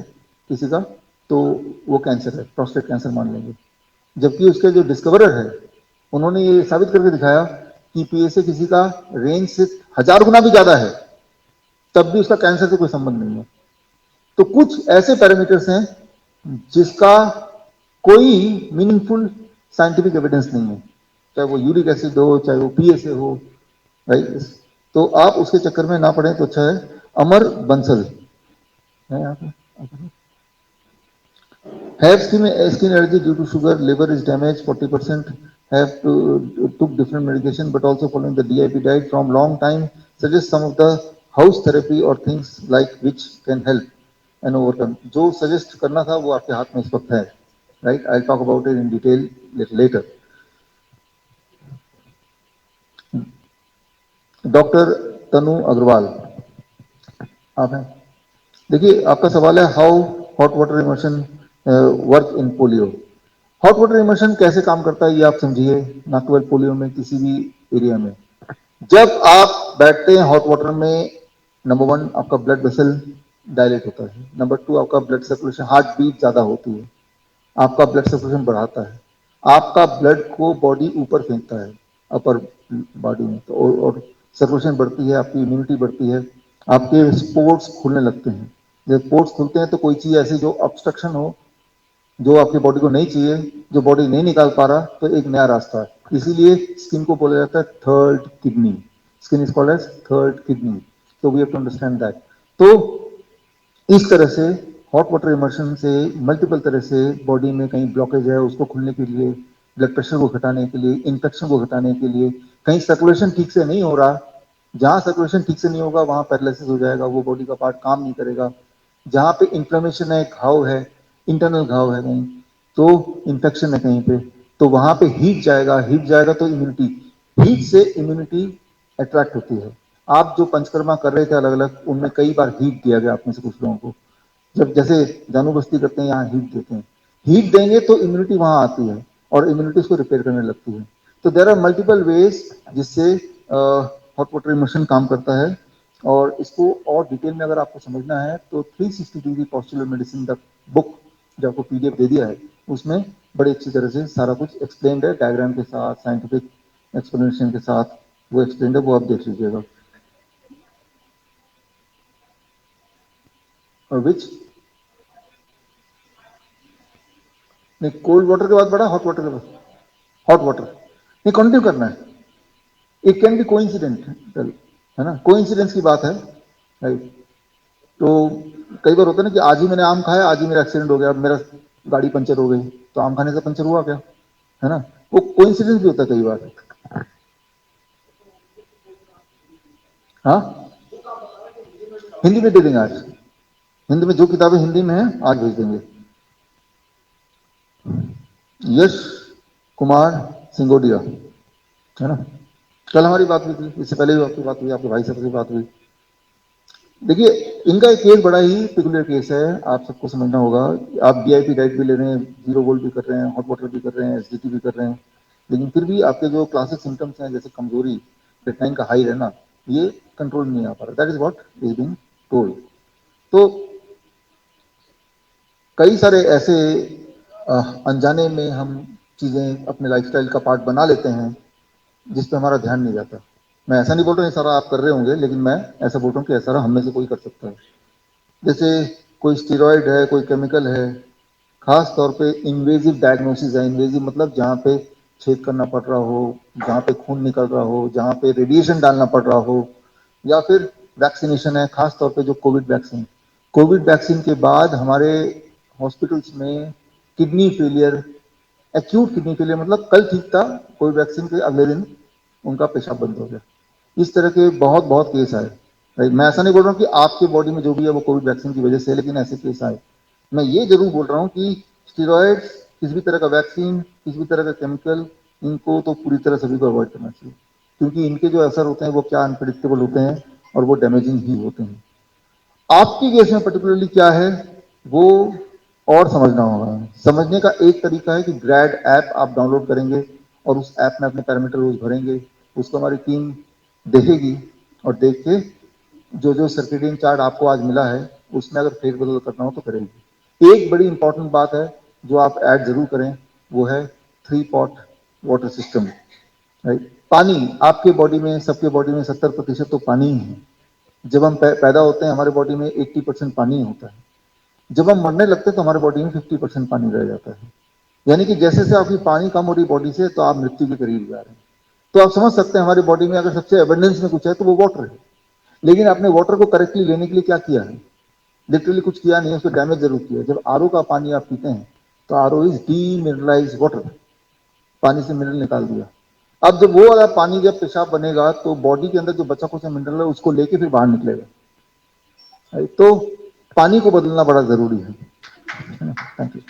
किसी का, तो वो कैंसर है, प्रोस्टेट कैंसर मान लेंगे। जबकि उसके जो डिस्कवरर है, उन्होंने ये साबित करके दिखाया कि PSA किसी का रेंज से 1000 गुना भी ज़्यादा है, तब भी उसका कैंसर से कोई संबंध नहीं है। तो कुछ ऐसे पैरामीटर्स हैं जिसका कोई मीनिंगफुल साइंटिफिक एविडेंस नहीं है, चाहे वो यूरिक एसिड हो, चाहे वो PSA हो, राइट? तो आप उसके चक्कर में ना पड़े तो अच्छा है। अमर बंसल है यहाँ पे। Have skin allergy due to sugar, liver is damaged 40%, have took different medication but also following the DIP diet from long time, suggest some of the house therapy or things like which can help and overcome. जो suggest करना था वो आपके हाथ में इस वक्त है, right? I'll talk about it in detail later. Doctor Tanu Agarwal आप हैं। देखिए, आपका सवाल है how hot water immersion work in polio. Hot water immersion कैसे काम करता है ये आप समझिए, ना केवल पोलियो में, किसी भी एरिया में। जब आप बैठते हैं हॉट वाटर में, नंबर वन आपका ब्लड वेसल डायलेट होता है, नंबर टू आपका ब्लड सर्कुलेशन, हार्ट बीट ज्यादा होती है, आपका ब्लड सर्कुलेशन बढ़ाता है, आपका ब्लड को बॉडी ऊपर फेंकता है, अपर बॉडी में, तो और सर्कुलेशन बढ़ती है, आपकी इम्यूनिटी बढ़ती है, आपके स्पोर्ट्स खुलने लगते हैं। जब स्पोर्ट्स खुलते हैं तो कोई चीज ऐसी जो ऑब्स्ट्रक्शन हो, जो आपकी बॉडी को नहीं चाहिए, जो बॉडी नहीं निकाल पा रहा, तो एक नया रास्ता है। इसीलिए स्किन को बोला जाता है third kidney. Skin is called as third kidney, तो we have to understand that. तो इस तरह से हॉट वाटर इमर्शन से मल्टीपल तरह से बॉडी में कहीं ब्लॉकेज है उसको खुलने के लिए, ब्लड प्रेशर को घटाने के लिए, इन्फेक्शन को घटाने के लिए, कहीं सर्कुलेशन ठीक से नहीं हो रहा, जहां सर्कुलेशन ठीक से नहीं होगा वहां पैरालिसिस हो जाएगा, वो बॉडी का पार्ट काम नहीं करेगा। जहां पे इंफ्लेमेशन है, घाव है, इंटरनल घाव है कहीं, तो इन्फेक्शन है कहीं पे, तो वहां पे हीट जाएगा तो इम्यूनिटी, हीट से इम्यूनिटी अट्रैक्ट होती है। आप जो पंचकर्मा कर रहे थे अलग अलग, उनमें कई बार हीट दिया गया आप में से कुछ लोगों को, जब जैसे जानू बस्ती करते हैं यहाँ हीट देते हैं, हीट देंगे तो इम्यूनिटी वहां आती है और इम्यूनिटी उसको रिपेयर करने लगती है। तो देर आर मल्टीपल वेज जिससे हॉट वाटर इमर्शन काम करता है। और इसको और डिटेल में अगर आपको समझना है तो 360 डिग्री पॉस्चुलर मेडिसिन द बुक जो आपको PDF दे दिया है, उसमें बड़ी अच्छी तरह से सारा कुछ एक्सप्लेन्ड है, डायग्राम के साथ, साइंटिफिक एक्सप्लेनेशन के साथ वो एक्सप्लेन्ड है, वो आप देख लीजिएगा। और विच नहीं, कोल्ड वाटर के बाद बढ़ा, हॉट वाटर के बाद, हॉट वाटर नहीं, कंटिन्यू करना है। इट कैन बी कोइंसिडेंटल, है ना, कोइंसिडेंस की बात है, राइट? तो कई बार होता है ना कि आज ही मैंने आम खाया, आज ही मेरा एक्सीडेंट हो गया, अब मेरा गाड़ी पंचर हो गई, तो आम खाने से पंचर हुआ क्या, है ना? वो कोइंसिडेंस भी होता है कई बार। हाँ, हिंदी में दे देंगे आज, हिंदी में जो किताबें हिंदी में है आज भेज देंगे। यश कुमार सिंगोडिया, है ना? कल हमारी बात हुई थी, इससे पहले भी आपकी बात हुई, आपके भाई साहब से बात हुई। देखिए, इनका एक केस बड़ा ही पिकुलर केस है, आप सबको समझना होगा। आप DIP डाइट भी ले रहे हैं, 0 वोल्ट भी कर रहे हैं, हॉट वाटर भी कर रहे हैं, SGT भी कर रहे हैं, लेकिन फिर भी आपके जो क्लासिक सिम्टम्स हैं, जैसे कमजोरी, क्रेटनाइन का हाई रहना, ये कंट्रोल नहीं आ पा रहा। That is what is being told. तो कई सारे ऐसे अनजाने में हम चीजें अपने लाइफस्टाइल का पार्ट बना लेते हैं जिस पे हमारा ध्यान नहीं जाता। मैं ऐसा नहीं बोल रहा हूँ ये सारा आप कर रहे होंगे, लेकिन मैं ऐसा बोल रहा हूँ कि ऐसा हम में से कोई कर सकता है। जैसे कोई स्टीरॉयड है, कोई केमिकल है, खास तौर पे इन्वेजिव डायग्नोसिस है। इन्वेजिव मतलब जहाँ पे छेद करना पड़ रहा हो, जहाँ पे खून निकल रहा हो, जहाँ पे रेडिएशन डालना पड़ रहा हो, या फिर वैक्सीनेशन है, खास तौर पे जो कोविड वैक्सीन। कोविड वैक्सीन के बाद हमारे हॉस्पिटल्स में kidney failure, acute kidney failure, मतलब कल ठीक था, कोविड वैक्सीन के अगले दिन उनका पेशाब बंद हो गया। इस तरह के बहुत बहुत केस आए, राइट? मैं ऐसा नहीं बोल रहा हूँ कि आपके बॉडी में जो भी है वो कोविड वैक्सीन की वजह से है, लेकिन ऐसे केस आए। मैं ये जरूर बोल रहा हूँ कि स्टीरॉयड्स, किसी भी तरह का वैक्सीन, किसी भी तरह का केमिकल, इनको तो पूरी तरह सभी को अवॉइड करना चाहिए, क्योंकि इनके जो असर होते हैं वो क्या अनप्रिडिक्टेबल होते हैं और वो डैमेजिंग ही होते हैं। आपकी केस में पर्टिकुलरली क्या है, वो और समझना होगा। समझने का एक तरीका है कि ग्रैड ऐप आप डाउनलोड करेंगे और उस ऐप में अपने पैरामीटर रोज भरेंगे, उसको हमारी टीम देखेगी और देख के जो जो सर्किडियन चार्ट आपको आज मिला है उसमें अगर फेरबदल करना हो तो करेंगे। एक बड़ी इंपॉर्टेंट बात है जो आप ऐड जरूर करें, वो है 3 पॉट वाटर सिस्टम। राइट, पानी आपके बॉडी में, सबके बॉडी में 70% तो पानी ही है। जब हम पैदा होते हैं हमारे बॉडी में 80% पानी होता है। जब हम मरने लगते हैं तो हमारे बॉडी में 50% पानी रह जाता है। यानी कि जैसे जैसे आपकी पानी कम हो रही बॉडी से तो आप मृत्यु के करीब जा रहे हैं। तो आप समझ सकते हैं हमारी बॉडी में अगर सबसे एबंडेंस में कुछ है तो वो वाटर है। लेकिन आपने वाटर को करेक्टली लेने के लिए क्या किया है? लिटरली कुछ किया नहीं है, उसको डैमेज जरूर किया। जब आरओ का पानी आप पीते हैं तो आरओ इज डीमिनरलाइज वाटर, पानी से मिनरल निकाल दिया। अब जब वो वाला पानी जब पेशाब बनेगा तो बॉडी के अंदर जो बचा कुछ मिनरल है उसको लेके फिर बाहर निकलेगा। तो पानी को बदलना बड़ा जरूरी है ना? Thank you.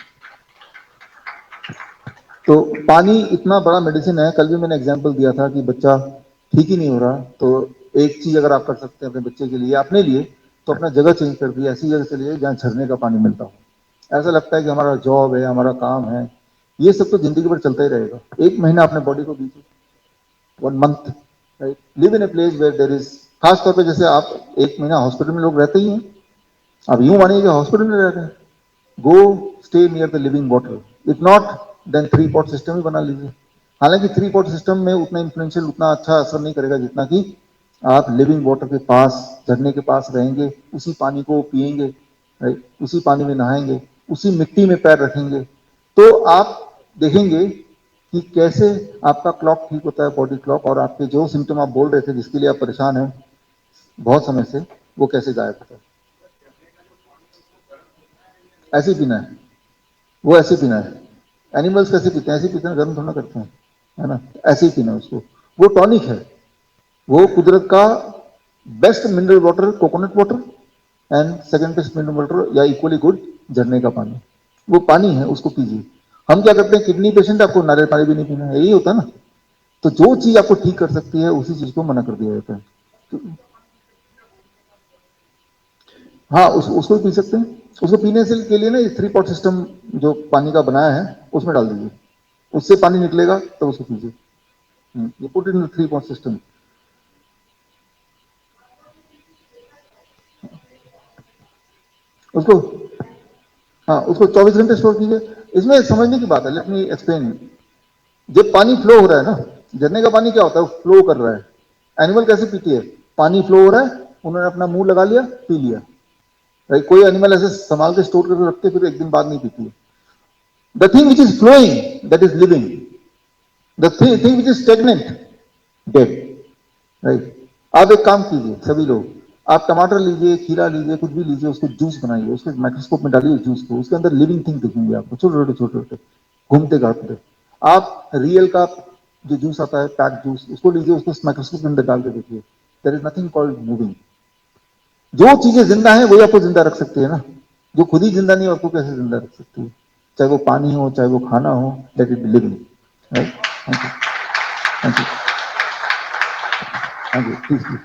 तो पानी इतना बड़ा मेडिसिन है। कल भी मैंने एग्जांपल दिया था कि बच्चा ठीक ही नहीं हो रहा, तो एक चीज अगर आप कर सकते हैं अपने बच्चे के लिए, अपने लिए, तो अपना जगह चेंज कर दिए, ऐसी जगह चलिए जहाँ झरने का पानी मिलता हो। ऐसा लगता है कि हमारा जॉब है, हमारा काम है, ये सब तो जिंदगी भर चलता ही रहेगा। एक महीना अपने बॉडी को दीजिए, 1 month, right, live in a place where there is, खास तौर पे जैसे आप एक महीना हॉस्पिटल में लोग रहते ही हैं, अब यूं मानिए कि हॉस्पिटल में रह रहे हैं, go stay near the living water. If not then 3 pot system ही बना लीजिए। हालांकि 3 पॉट सिस्टम में उतना इन्फ्लुएंशियल, उतना अच्छा असर नहीं करेगा जितना कि आप लिविंग वाटर के पास, झरने के पास रहेंगे, उसी पानी को पिएंगे, राइट, उसी पानी में नहाएंगे, उसी मिट्टी में पैर रखेंगे, तो आप देखेंगे कि कैसे आपका क्लॉक ठीक होता है, बॉडी क्लॉक, और आपके जो सिम्टम आप बोल रहे थे जिसके लिए आप परेशान हैं बहुत समय से, वो कैसे गायब होता है। ऐसे ही पीना है, वो ऐसे पीना है। एनिमल्स कैसे पीते हैं? ऐसे पीते हैं, गर्म थोड़ा करते हैं, है ना? ऐसे ही पीना है उसको। वो टॉनिक है, वो कुदरत का best mineral water coconut water, and second best mineral water या इक्वली गुड झरने का पानी, वो पानी है, उसको कीजिए। हम क्या करते हैं, किडनी पेशेंट, आपको नारियल पानी भी नहीं पीना है, यही होता है ना। तो जो चीज आपको ठीक कर सकती है उसी चीज को मना कर दिया जाता है। तो, हाँ, उसको भी पी सकते हैं। उसको पीने से के लिए ना 3 पॉट सिस्टम जो पानी का बनाया है उसमें डाल दीजिए, उससे पानी निकलेगा तो उसको पीजिए। You put it in the 3 port system. उसको, हाँ, उसको 24 घंटे स्टोर कीजिए। इसमें समझने की बात है, लेट मी एक्सप्लेन। जब पानी फ्लो हो रहा है ना, झरने का पानी क्या होता है, फ्लो कर रहा है। एनिमल कैसे पीती है? पानी फ्लो हो रहा है, उन्होंने अपना मुंह लगा लिया, पी लिया, राइट। कोई एनिमल ऐसे संभाल के स्टोर करके रखते फिर एक दिन बाद नहीं पीती है। The thing which is flowing that is living, the thing which is stagnant dead, right. आप एक काम कीजिए सभी लोग, आप टमाटर लीजिए, खीरा लीजिए, कुछ भी लीजिए, उसको जूस बनाइए, उसको माइक्रोस्कोप में डालिए जूस को, उसके अंदर लिविंग थिंग दिखेंगे आपको, छोटे छोटे घूमते घाटते। आप रियल का जो जूस आता है, पैक जूस, उसको लीजिए, उसको माइक्रोस्कोप के अंदर डाल के देखिए, there is nothing called moving. जो चीजें जिंदा है वही आपको जिंदा रख सकती है ना। जो खुद ही जिंदा नहीं है आपको कैसे जिंदा रख सकती है? चाहे वो पानी हो, चाहे वो खाना हो, let it be living, right. Thank you, thank you, thank you, please.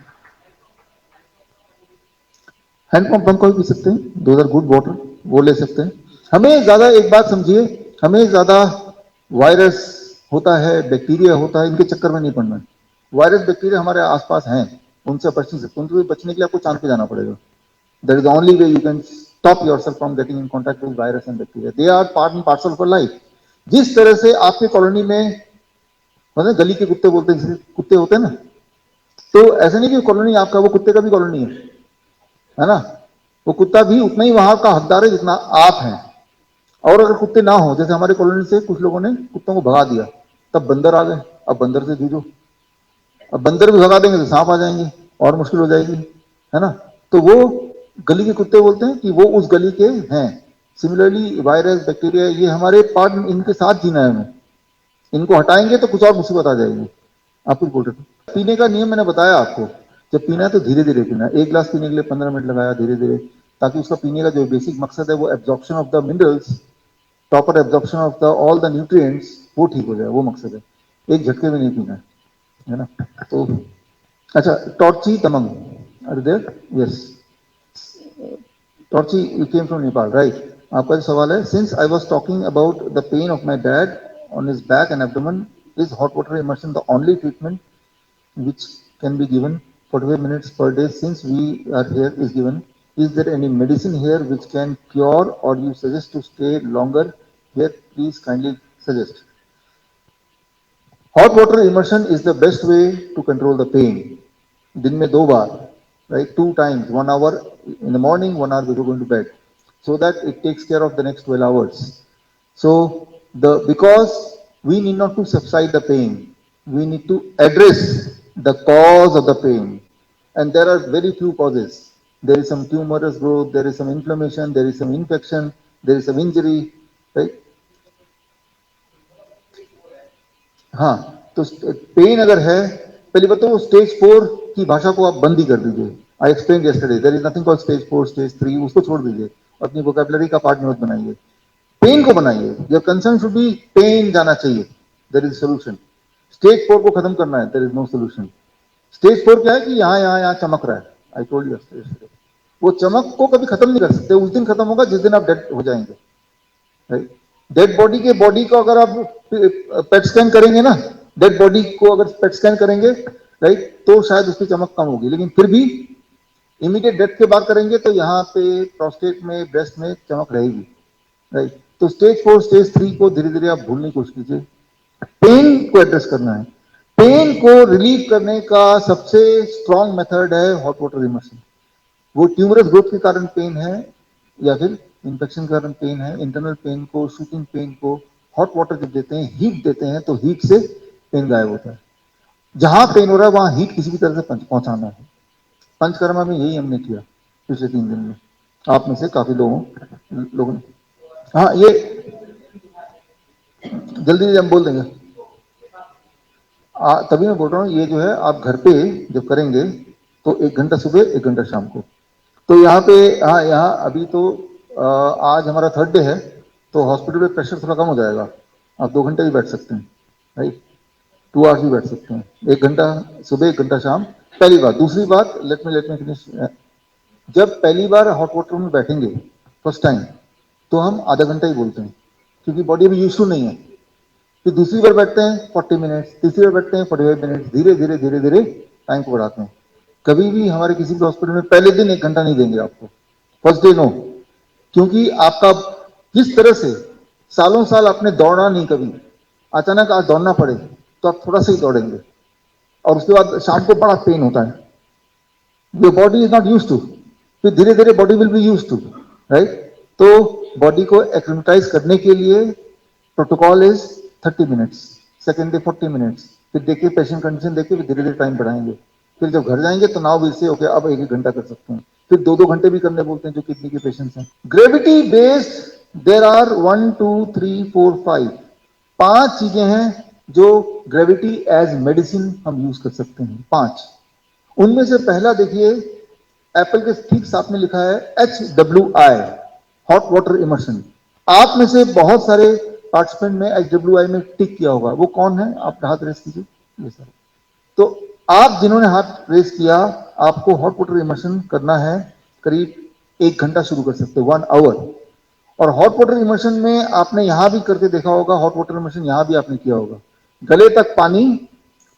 Hand pump हम कोई पी सकते हैं, दो गुड वाटर, वो ले सकते हैं। हमें ज्यादा, एक बात समझिए, हमें ज्यादा वायरस होता है, बैक्टीरिया होता है, इनके चक्कर में नहीं पड़ना है। वायरस बैक्टीरिया हमारे आसपास हैं, उनसे बच नहीं सकते, उनसे बचने के लिए आपको चांद पे जाना पड़ेगा। That is the only way you can stop yourself from getting in contact with virus and bacteria, they are part and parcel of life. जिस तरह से आपके कॉलोनी में, मतलब गली के कुत्ते बोलते हैं, कुत्ते होते हैं ना, तो ऐसा नहीं कि कॉलोनी आपका, वो कुत्ते का भी कॉलोनी है ना। वो कुत्ता भी उतना ही वहां का हकदार है जितना आप हैं। और अगर कुत्ते ना हो, जैसे हमारे कॉलोनी से कुछ लोगों ने कुत्तों को भगा दिया, तब बंदर आ गए, अब बंदर से जूझो। अब बंदर भी भगा देंगे तो सांप आ जाएंगे, और मुश्किल हो जाएगी, है ना। तो वो गली के कुत्ते बोलते हैं कि वो उस गली के हैं। सिमिलरली वायरस बैक्टीरिया, ये हमारे पार्ट, इनके साथ जीना है हमें। इनको हटाएंगे तो कुछ और मुसीबत आ जाएगी। आप कुछ बोल रहे थे, पीने का नियम मैंने बताया आपको। जब पीना है तो धीरे धीरे पीना है। 1 गिलास पीने के लिए 15 मिनट लगाया, धीरे धीरे, ताकि उसका पीने का जो बेसिक मकसद है, वो absorption of the minerals, proper absorption of the all the nutrients, वो ठीक हो जाए, वो मकसद है। एक झटके में नहीं पीना है ना। तो अच्छा, Torchi Tamang, are there, yes, Torchi, you came from Nepal, right. आपका जो सवाल है, since I was talking about the pain of my dad on his back and abdomen, is hot water immersion the only treatment which can be given 45 minutes per day since we are here is given? Is there any medicine here which can cure, or you suggest to stay longer here? Please kindly suggest. Hot water immersion is the best way to control the pain. दिन में 2 बार, right? 2 times, 1 hour in the morning, 1 hour before going to bed, so that it takes care of the next 12 hours. So because we need not to subside the pain, we need to address the cause of the pain, and there are very few causes. There is some tumorous growth, there is some inflammation, there is some infection, there is some injury, right? हाँ, तो pen अगर है, पहली बात तो stage 4 की भाषा को आप बंद ही कर दीजिए. I explain yesterday, there is nothing called stage 4, stage 3, उसको छोड़ दीजिए, अपनी वोकैबुलरी का पार्ट मत बनाइए. पेन को बनाइए. Your concern should be pain जाना चाहिए. There is solution. स्टेज 4 को खत्म करना है, there is no solution. Stage 4 क्या है कि यहाँ चमक रहा है. आई टोल्ड यू यस्टरडे, वो चमक को कभी खत्म नहीं कर सकते. उस दिन खत्म होगा जिस दिन आप डेड हो जाएंगे, राइट? डेड बॉडी को अगर आप पेट स्कैन करेंगे ना, डेड बॉडी को अगर पेट स्कैन करेंगे, राइट, तो शायद उसकी चमक कम होगी, लेकिन फिर भी इमीडिएट डेथ के बाद करेंगे तो यहाँ पे प्रोस्टेट में, ब्रेस्ट में चमक रहेगी, राइट? तो स्टेज 4, स्टेज 3 को धीरे धीरे आप भूलने की कोशिश कीजिए. पेन को एड्रेस करना है. पेन को रिलीव करने का सबसे स्ट्रॉन्ग मेथड है हॉट वाटर इमर्शन. वो ट्यूमरस ग्रोथ के कारण पेन है या फिर इन्फेक्शन के कारण पेन है, इंटरनल पेन को, शूटिंग पेन को हॉट वाटर जब देते हैं, हीट देते हैं, तो हीट से पेन गायब होता है. जहां पेन हो रहा है वहां हीट किसी भी तरह से पहुंचाना है. पंचकर्मा में यही हमने किया पिछले 3 दिन में. आप में से काफी लोगों ने, हाँ, ये जल्दी हम बोल देंगे. तभी मैं बोल रहा हूँ, ये जो है आप घर पे जब करेंगे तो 1 घंटा सुबह, 1 घंटा शाम को. तो यहाँ पे, हाँ, यहाँ अभी तो आज हमारा 3rd डे है, तो हॉस्पिटल में प्रेशर थोड़ा कम हो जाएगा. आप 2 घंटे भी बैठ सकते हैं, राइट? 2 आवर्स भी बैठ सकते हैं. 1 घंटा सुबह, 1 घंटा शाम. पहली बात. दूसरी बात, लेट मी फिनिश. जब पहली बार हॉट वाटर में बैठेंगे फर्स्ट टाइम, तो हम आधा घंटा ही बोलते हैं, क्योंकि बॉडी अभी यूज टू नहीं है. फिर दूसरी बार बैठते हैं 40 मिनट्स, तीसरी बार बैठते हैं 45 मिनट्स, धीरे धीरे धीरे धीरे टाइम को बढ़ाते हैं. कभी भी हमारे किसी भी हॉस्पिटल में पहले दिन 1 घंटा नहीं देंगे आपको, फर्स्ट डे नो. क्योंकि आपका जिस तरह से सालों साल आपने दौड़ा नहीं कभी, अचानक आज दौड़ना पड़े तो आप थोड़ा सा ही दौड़ेंगे, और उसके बाद शाम को बड़ा पेन होता है. Your body is not use to. फिर धीरे धीरे body will be use to, right? तो बॉडी को एक्लिमेटाइज करने के लिए protocol is 30 minutes, second day 40 minutes, फिर देखिए पेशेंट कंडीशन देखिए, फिर धीरे धीरे टाइम बढ़ाएंगे. फिर जब घर जाएंगे तो नाउ विल से ओके, अब 1-1 घंटा कर सकते हैं. फिर 2-2 घंटे भी करने बोलते हैं जो किडनी के पेशेंट्स हैं. ग्रेविटी बेस्ड देर आर 1 2 3 4 5, 5 चीजें हैं जो ग्रेविटी एज मेडिसिन हम यूज कर सकते हैं. 5. उनमें से पहला देखिए, एप्पल के ठीक साथ में लिखा है HWI, हॉट वाटर इमर्शन. आप में से बहुत सारे पार्टिसिपेंट में HWI में टिक किया होगा. वो कौन है? आप हाथ रेस कीजिए. ये सर. तो आप जिन्होंने हाथ रेस किया, आपको हॉट वाटर इमर्शन करना है. करीब 1 घंटा शुरू कर सकते हो, 1 आवर. और हॉट वाटर इमर्शन में आपने यहां भी करके देखा होगा, हॉट वाटर इमर्शन यहां भी आपने किया होगा. गले तक पानी,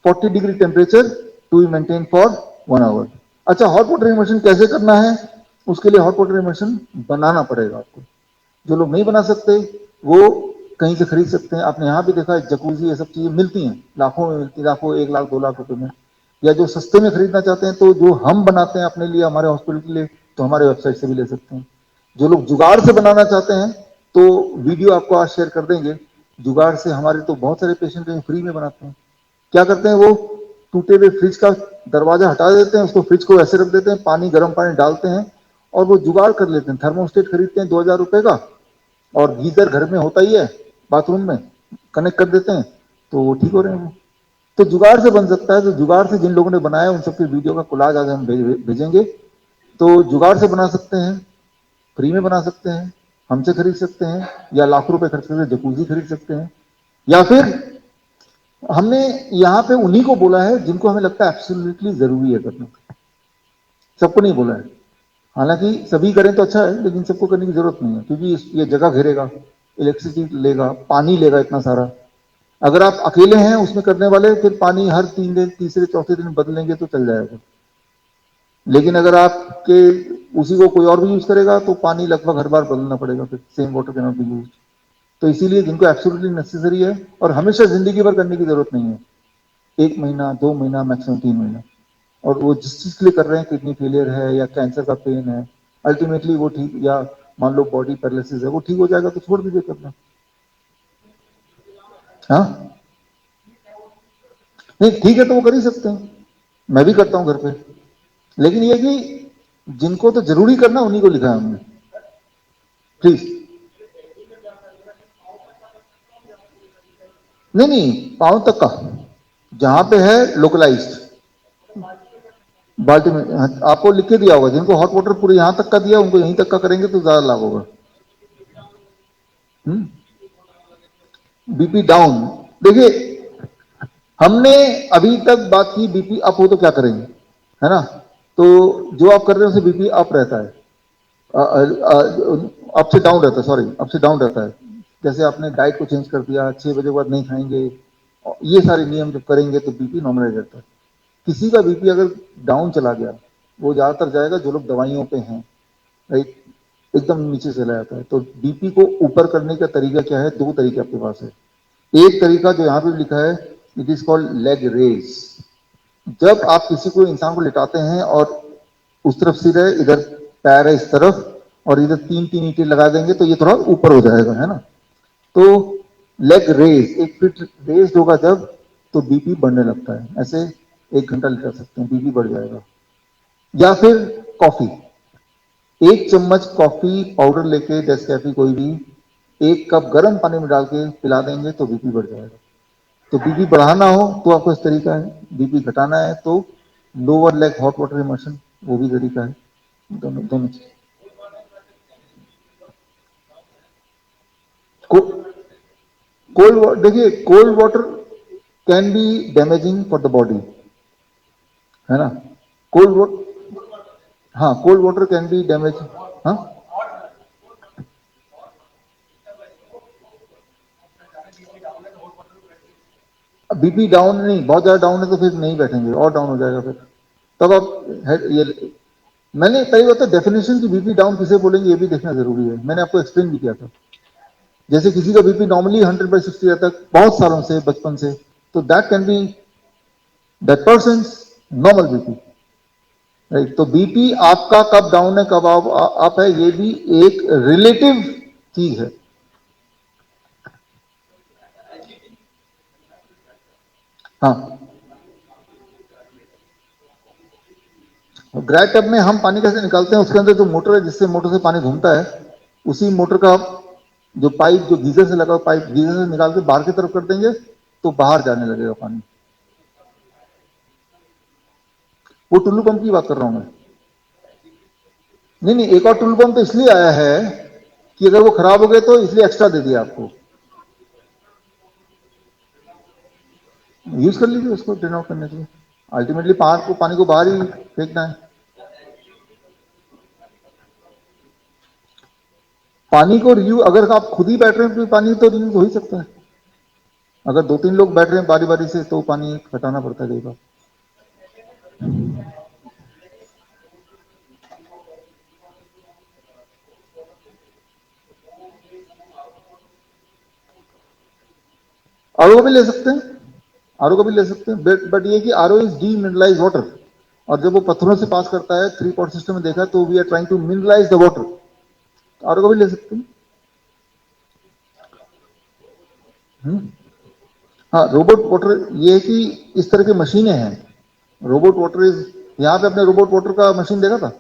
40 degree temperature to be maintain for 1 hour. अच्छा, हॉट वाटर इमर्शन कैसे करना है? उसके लिए हॉट वाटर इमर्शन बनाना पड़ेगा आपको. जो लोग नहीं बना सकते वो कहीं से खरीद सकते हैं. आपने यहाँ भी देखा है, जकूजी, ये सब चीजें मिलती हैं, लाखों में मिलती हैं, लाखों, 1 लाख 2 लाख रुपए में. या जो सस्ते में खरीदना चाहते हैं, तो जो हम बनाते हैं अपने लिए, हमारे हॉस्पिटल के लिए, तो हमारे वेबसाइट से भी ले सकते हैं. जो लोग जुगाड़ से बनाना चाहते हैं, तो वीडियो आपको आज शेयर कर देंगे. जुगाड़ से हमारे तो बहुत सारे पेशेंट हैं, फ्री में बनाते हैं. क्या करते हैं? वो टूटे हुए फ्रिज का दरवाजा हटा देते हैं, उसको फ्रिज को ऐसे रख देते हैं, पानी, गर्म पानी डालते हैं, और वो जुगाड़ कर लेते हैं. थर्मोस्टेट खरीदते हैं 2000 रुपए का, और गीजर घर में होता ही है, बाथरूम में कनेक्ट कर देते हैं, तो वो ठीक हो रहे हैं. वो तो जुगाड़ से बन सकता है. तो जुगाड़ से जिन लोगों ने बनाया उन सबके वीडियो का कोलाज आज हम भेजेंगे. तो जुगाड़ से बना सकते हैं, फ्री में बना सकते हैं, हमसे खरीद सकते हैं, या लाख रुपए खर्च करके जकूजी खरीद सकते हैं. या फिर हमने यहाँ पे उन्हीं को बोला है जिनको हमें लगता है एब्सोल्युटली जरूरी है करना. सबको नहीं बोला है. हालांकि सभी करें तो अच्छा है, लेकिन सबको करने की जरूरत नहीं है, क्योंकि ये जगह घेरेगा, इलेक्ट्रिसिटी लेगा, पानी लेगा इतना सारा। अगर आप अकेले हैं उसमें करने वाले, फिर पानी हर 3 दिन, तीसरे चौथे दिन बदलेंगे तो चल जाएगा। लेकिन अगर आपके उसी को कोई और भी यूज करेगा तो पानी लगभग हर बार बदलना पड़ेगा, फिर same water can not be use. तो इसीलिए जिनको एब्सोल्युटली नेसेसरी है, और हमेशा जिंदगी भर करने की जरूरत नहीं है, 1 महीना 2 महीना मैक्सिमम 3 महीना, और वो जिस चीज के लिए कर रहे हैं, किडनी फेलियर है या कैंसर का पेन है, अल्टीमेटली वो ठीक, या मान लो बॉडी पैरालिसिस है, वो ठीक हो जाएगा तो छोड़ दीजिए करना। हाँ, नहीं ठीक है तो वो कर ही सकते हैं, मैं भी करता हूं घर पे। लेकिन ये कि जिनको तो जरूरी करना उन्हीं को लिखा है हमने, प्लीज। नहीं नहीं, पाँव तक का, जहां पे है लोकलाइज्ड, बाल्टी में। हाँ, आपको लिख के दिया होगा, जिनको हॉट वाटर पूरे यहां तक का दिया उनको यहीं तक का करेंगे तो ज्यादा लाभ होगा। बीपी डाउन, देखिए हमने अभी तक बात की बीपी अप हो तो क्या करेंगे, है ना। तो जो आप कर रहे हो उसे बीपी अप रहता है, अप से डाउन रहता है, सॉरी अप से डाउन रहता है। जैसे आपने डाइट को चेंज कर दिया, 6 बजे के बाद नहीं खाएंगे, ये सारे नियम जब करेंगे तो बीपी नॉर्मलाइज रहता है। किसी का बीपी अगर डाउन चला गया, वो ज्यादातर जाएगा जो लोग दवाइयों पे हैं, राइट, एकदम नीचे चला जाता है। तो बीपी को ऊपर करने का तरीका क्या है, 2 तरीके आपके पास है। एक तरीका जो यहाँ पे लिखा है, it is called leg raise. जब आप किसी को, इंसान को लिटाते हैं और उस तरफ सिर है, इधर पैर है इस तरफ, और इधर 3-3 ईंटें लगा देंगे तो ये थोड़ा ऊपर हो जाएगा, है ना। तो लेग रेज, 1 फीट रेज होगा जब, तो बीपी बढ़ने लगता है। ऐसे 1 घंटा लिटा सकते हैं, बीपी बढ़ जाएगा। या फिर कॉफी, 1 चम्मच कॉफी पाउडर लेके, नेस्कैफे कोई भी, 1 कप गर्म पानी में डाल के पिला देंगे तो बीपी बढ़ जाएगा। तो बीपी बढ़ाना हो तो आपको इस तरीका है, बीपी घटाना है तो lower leg hot water immersion, वो भी तरीका है। दोनों दोनों को, कोल्ड, देखिए cold water can be damaging for the body, है ना। कोल्ड वाटर, हाँ cold water can be damage. हाँ, बीपी डाउन नहीं, बहुत ज्यादा डाउन है तो फिर नहीं बैठेंगे, और डाउन हो जाएगा फिर। तब आप ये, मैंने कई बार तो डेफिनेशन की बीपी डाउन किसे बोलेंगे ये भी देखना जरूरी है, मैंने आपको एक्सप्लेन भी किया था। जैसे किसी का बीपी नॉर्मली 100/60 रहता है बहुत सालों से, बचपन से, तो that can B that person normal BP, right. तो बीपी आपका कब डाउन है, कब आप है, ये भी एक रिलेटिव चीज है। हाँ, ग्राइट टब में हम पानी कैसे निकालते हैं, उसके अंदर जो मोटर है, जिससे मोटर से पानी घूमता है, उसी मोटर का जो पाइप, जो गीजर से लगा पाइप, गीजर से निकाल के बाहर की तरफ कर देंगे तो बाहर जाने लगेगा पानी। वो टुल्लू पंप की बात कर रहा हूं मैं। नहीं नहीं, एक और टुल्लू पंप तो इसलिए आया है कि अगर वो खराब हो गए तो इसलिए एक्स्ट्रा दे दिया आपको, यूज कर लीजिए उसको ड्रेन आउट करने के लिए। अल्टीमेटली पानी को बाहर ही फेंकना है। पानी को रियू, अगर आप खुद ही बैठ रहे हैं तो पानी तो रियूज हो ही सकता है। अगर 2-3 लोग बैठ रहे हैं बारी बारी से तो पानी हटाना पड़ता है कई बार। आरओ का भी ले सकते हैं, आरओ का भी ले सकते हैं, बट ये कि RO is D mineralise water, और जब वो पत्थरों से पास करता है, 3 पॉट सिस्टम में देखा, तो we are trying to mineralize the water. RO का भी ले सकते हैं। हम्म। हाँ, रोबोट वाटर ये है कि इस तरह की मशीनें हैं, रोबोट वाटर इज, यहाँ पे अपने रोबोट वाटर का मशीन देखा था,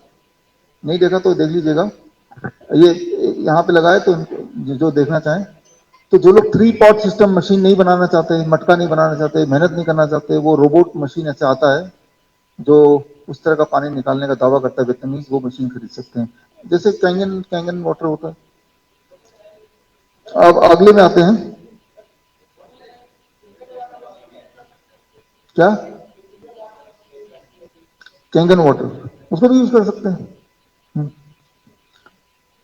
नहीं देखा तो देख लीजिएगा, ये यहाँ पे लगा है, तो जो देखना चाहें, तो जो लोग 3 पॉट सिस्टम मशीन नहीं बनाना चाहते, मटका नहीं बनाना चाहते, मेहनत नहीं करना चाहते, वो रोबोट मशीन ऐसे आता है जो उस तरह का पानी निकालने का दावा करता है वियतनामीज, वो मशीन खरीद सकते हैं, जैसे कैंगन कैंगन वाटर होता है। अब अगले में आते हैं, क्या, कैंगन वाटर, उसको भी यूज कर सकते हैं।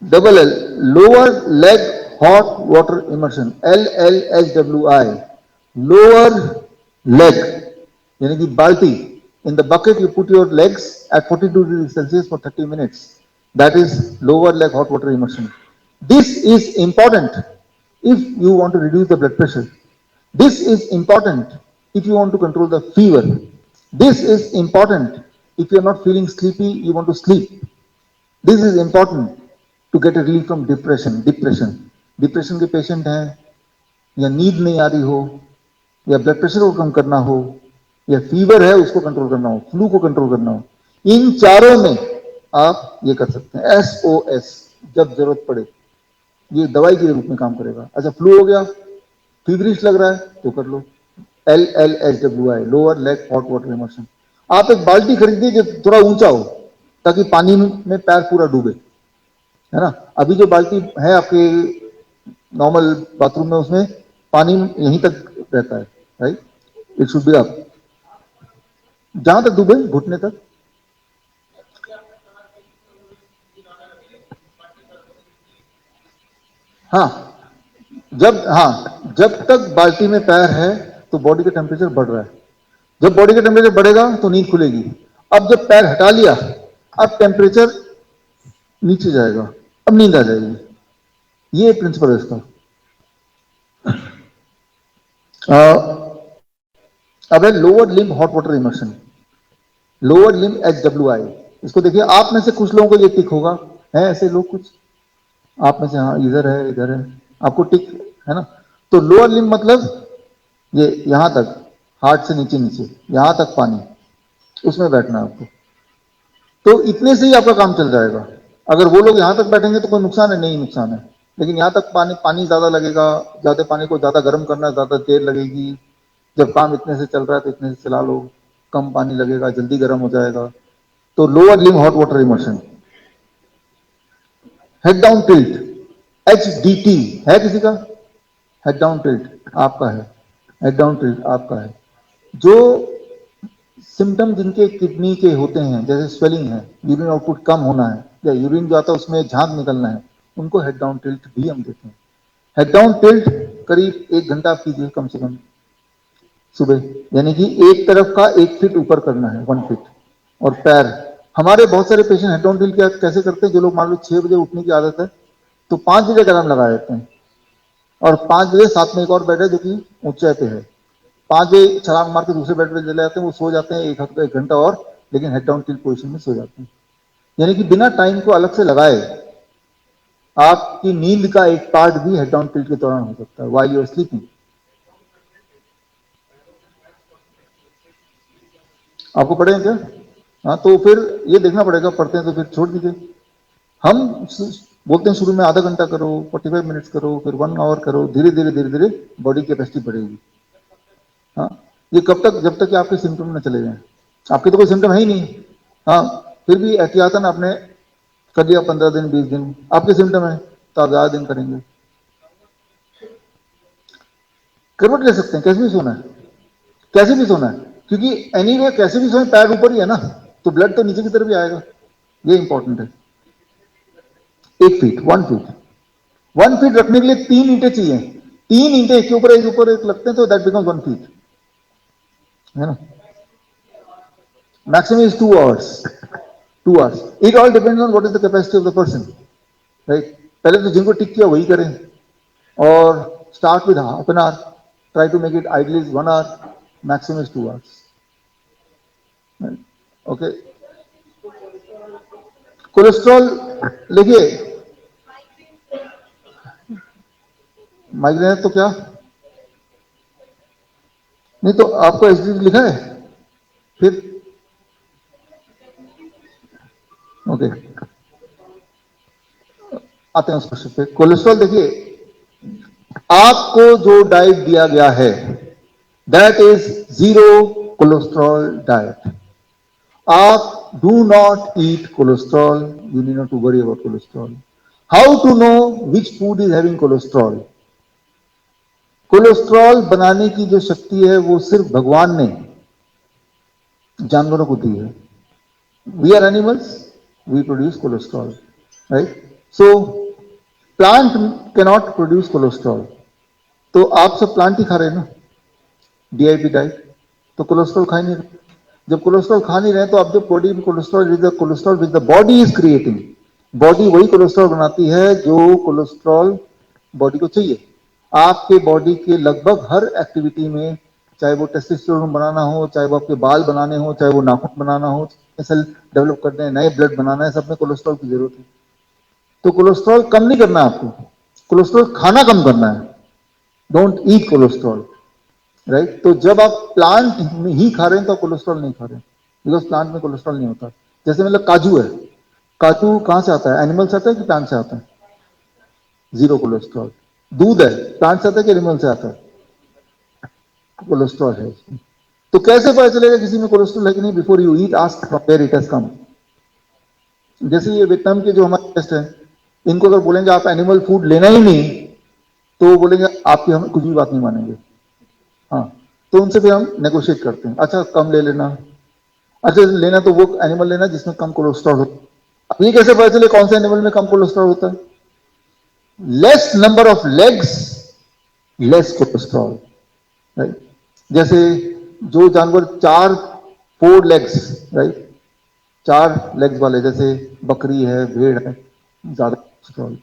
Double L, lower leg hot water immersion, LLHWI, lower leg, यानी कि बाल्टी, in the bucket you put your legs at 42 degrees Celsius for 30 minutes. That is lower leg hot water immersion. This is important if you want to reduce the blood pressure. This is important if you want to control the fever. This is important if you are not feeling sleepy, you want to sleep. This is important to get a relief from depression. Depression के patient हैं, या नींद नहीं आ रही हो, या blood pressure को कम करना हो, या फीवर है उसको कंट्रोल करना हो, फ्लू को कंट्रोल करना हो, इन चारों में आप ये कर सकते हैं। SOS, जब जरूरत पड़े, ये दवाई के रूप में काम करेगा। अच्छा, फ्लू हो गया, फीवरिश लग रहा है तो कर लो LLHWI, lower leg hot water immersion. आप एक बाल्टी खरीदिए जो थोड़ा ऊंचा हो, ताकि पानी में पैर पूरा डूबे, है ना। अभी जो बाल्टी है आपके नॉर्मल बाथरूम में, उसमें पानी यहीं तक रहता है, right. It should be up, जहां तक डूबे, घुटने तक। हाँ, जब तक बाल्टी में पैर है तो बॉडी का टेम्परेचर बढ़ रहा है। जब बॉडी का टेम्परेचर बढ़ेगा तो नींद खुलेगी। अब जब पैर हटा लिया, अब टेम्परेचर नीचे जाएगा, अब नींद आ जाएगी। ये प्रिंसिपल है इसका। अब है lower limb hot water immersion, lower limb HWI। इसको देखिए, आप में से कुछ लोगों को ये टिक होगा, है ऐसे लोग कुछ आप में से, हाँ इधर है इधर है, आपको टिक है ना। तो लोअर लिम्ब मतलब ये यहां तक, हार्ट से नीचे नीचे यहां तक पानी, उसमें बैठना है आपको। तो इतने से ही आपका काम चल जाएगा। अगर वो लोग यहां तक बैठेंगे तो कोई नुकसान है नहीं, नुकसान है, लेकिन यहां तक पानी पानी ज्यादा लगेगा, ज्यादा पानी को ज्यादा गर्म करना, ज्यादा देर लगेगी। जब काम इतने से चल रहा है तो इतने से चला लो, कम पानी लगेगा, जल्दी गर्म हो जाएगा। तो lower limb hot water immersion. Head down tilt, HDT, है किसी का? हेड डाउन टिल्ट आपका है, हेड डाउन टिल्ट आपका है। जो सिम्टम जिनके किडनी के होते हैं, जैसे स्वेलिंग है, यूरिन आउटपुट कम होना है, या यूरिन जो आता है उसमें झाग निकलना है, उनको हेड डाउन टिल्ट भी हम देते हैं। हेड डाउन टिल्ट करीब 1 घंटा आप कीजिए कम से कम सुबह, यानी कि एक तरफ का 1 फीट ऊपर करना है, 1 फीट। और पैर, हमारे बहुत सारे पेशेंट हेड डाउन टिल्ट क्या कैसे करते हैं, जो लोग मान लो 6 बजे उठने की आदत है, तो 5 बजे का अलार्म लगा देते हैं, और 5 बजे साथ में एक और बेड है जो कि ऊंचाई पे है, 5 बजे छलांग मार के दूसरे बेड पे चले जाते हैं, वो सो जाते हैं 1 घंटा और, लेकिन हेड डाउन टिल्ट पोजीशन में सो जाते हैं। यानी कि बिना टाइम को अलग से लगाए आपकी नींद का एक पार्ट भी हेड डाउन टिल्ट के दौरान हो सकता है, व्हाइल यू आर स्लीपिंग। आपको पढ़े क्या? हाँ, तो फिर ये देखना पड़ेगा, पढ़ते हैं तो फिर छोड़ दीजिए। हम बोलते हैं शुरू में आधा घंटा करो, 45 मिनट्स करो, फिर 1 आवर करो, धीरे धीरे धीरे धीरे बॉडी कैपेसिटी बढ़ेगी। हाँ, ये कब तक, जब तक कि आपके सिम्टम न चले जाएं। आपके तो कोई सिम्टम है ही नहीं, हाँ, फिर भी एहतियातन आपने कर लिया 15 दिन 20 दिन, आपके सिम्टम है तो आप ज्यादा दिन करेंगे। करवट ले सकते हैं, कैसे भी सोना है, कैसे भी सोना है, क्योंकि एनीवे कैसे भी सोए पैर ऊपर ही है ना, तो ब्लड तो नीचे की तरफ ही आएगा, ये इंपॉर्टेंट है। 1 फीट, 1 फीट, 1 फीट रखने के लिए 3 ईंटें चाहिए, 3 ईंटें एक ऊपर एक लगते हैं, तो दैट बिकम्स 1 फीट, है ना। Maximum is 2 hours, 2 hours. It all depends on what is the capacity of the person, right. पहले तो जिनको टिक किया वही करें, और start with half an hour, try to make it ideally 1 hour, maximum is 2 hours, okay. Cholesterol, देखिए migraine तो क्या, नहीं तो आपको एसिडिटी लिखा है फिर, ओके, आते हैं उस क्वेश्चन पे। कोलेस्ट्रॉल देखिए, आपको जो डाइट दिया गया है that is zero cholesterol diet. आप do not eat cholesterol, you need not to worry about cholesterol. How to know which food is having cholesterol? Cholesterol बनाने की जो शक्ति है वो सिर्फ भगवान ने जानवरों को दी है। We are animals, we produce cholesterol, right. So plant cannot produce cholesterol, तो आप सब प्लांट ही खा रहे हैं ना, डीआईपी डाइट, तो कोलेस्ट्रॉल खा ही नहीं रहे। जब कोलेस्ट्रॉल खा नहीं रहे तो आप जब बॉडी में cholesterol with the body is creating, body वही कोलेस्ट्रॉल बनाती है जो कोलेस्ट्रॉल बॉडी को चाहिए। आपके बॉडी के लगभग हर एक्टिविटी में, चाहे वो टेस्टोस्टेरोन बनाना हो, चाहे वो आपके बाल बनाने हो, चाहे वो नाखून बनाना हो, सेल डेवलप करने हैं, नए ब्लड बनाना है, सब में कोलेस्ट्रॉल की जरूरत है। तो कोलेस्ट्रॉल कम नहीं करना है आपको, कोलेस्ट्रॉल खाना कम करना है। Don't eat cholesterol, right. तो जब आप प्लांट ही खा रहे हैं तो कोलेस्ट्रॉल नहीं खा रहे हैं, बिकॉज प्लांट में कोलेस्ट्रॉल नहीं होता। जैसे मतलब काजू है, काजू कहां से आता है, एनिमल से आता है कि प्लांट से आता है? Zero cholesterol. दूध है, प्लांट से आता है कि एनिमल से आता है? कोलेस्ट्रॉल है उसमें। तो कैसे पता चलेगा किसी में कोलेस्ट्रॉल है कि नहीं? Before you eat ask from where it has come. जैसे ये वियतनाम के जो हमारे गेस्ट हैं, इनको अगर बोलेंगे आप एनिमल फूड लेना ही नहीं, तो वो बोलेंगे आपकी हम कुछ भी बात नहीं मानेंगे। हाँ, तो उनसे फिर हम नेगोशिएट करते हैं, अच्छा कम ले लेना, अच्छा लेना तो वो एनिमल लेना जिसमें कम कोलेस्ट्रॉल हो। अब ये कैसे पता चले कौन से एनिमल में कम कोलेस्ट्रॉल होता है? Less number of legs, less cholesterol, right. जैसे जो जानवर चार, फोर लेग्स, राइट, चार लेग्स वाले, जैसे बकरी है, भेड़ है, ज्यादा कोलेस्ट्रॉल।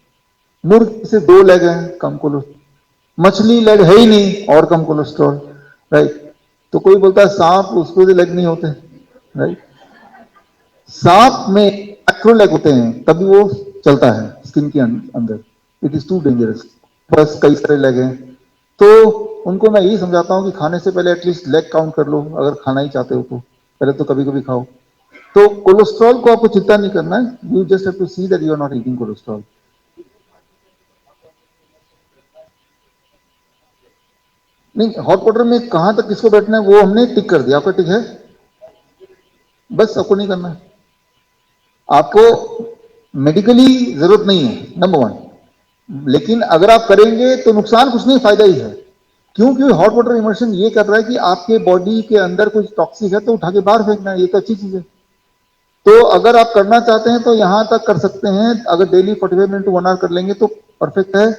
मुर्गी से दो लेग हैं, कम कोलेस्ट्रॉल। मछली लेग है ही नहीं और कम कोलेस्ट्रॉल, राइट। तो कोई बोलता है सांप, उसको भी लेग नहीं होते, राइट। सांप में एक्रो लेग होते हैं तभी वो चलता है स्किन के अंदर, इट इज टू डेंजरस। बस कई सारे लेग हैं, तो उनको मैं यही समझाता हूं कि खाने से पहले एटलीस्ट लेग काउंट कर लो, अगर खाना ही चाहते हो तो पहले तो कभी कभी खाओ। तो कोलेस्ट्रॉल को आपको चिंता नहीं करना है, you just have to see that you are not eating cholesterol. नहीं, हॉट वाटर में कहां तक किसको बैठना है वो हमने टिक कर दिया, आपका टिक है, बस आपको नहीं करना है। आपको मेडिकली जरूरत नहीं है, नंबर वन। लेकिन अगर आप करेंगे तो नुकसान कुछ नहीं, फायदा ही है। क्योंकि हॉट वाटर इमर्शन ये कर रहा है कि आपके बॉडी के अंदर कुछ टॉक्सिक है तो उठा के बाहर फेंकना है, ये तो अच्छी चीज है। तो अगर आप करना चाहते हैं तो यहां तक कर सकते हैं, अगर डेली 45 मिनट टू 1 आवर कर लेंगे तो परफेक्ट है।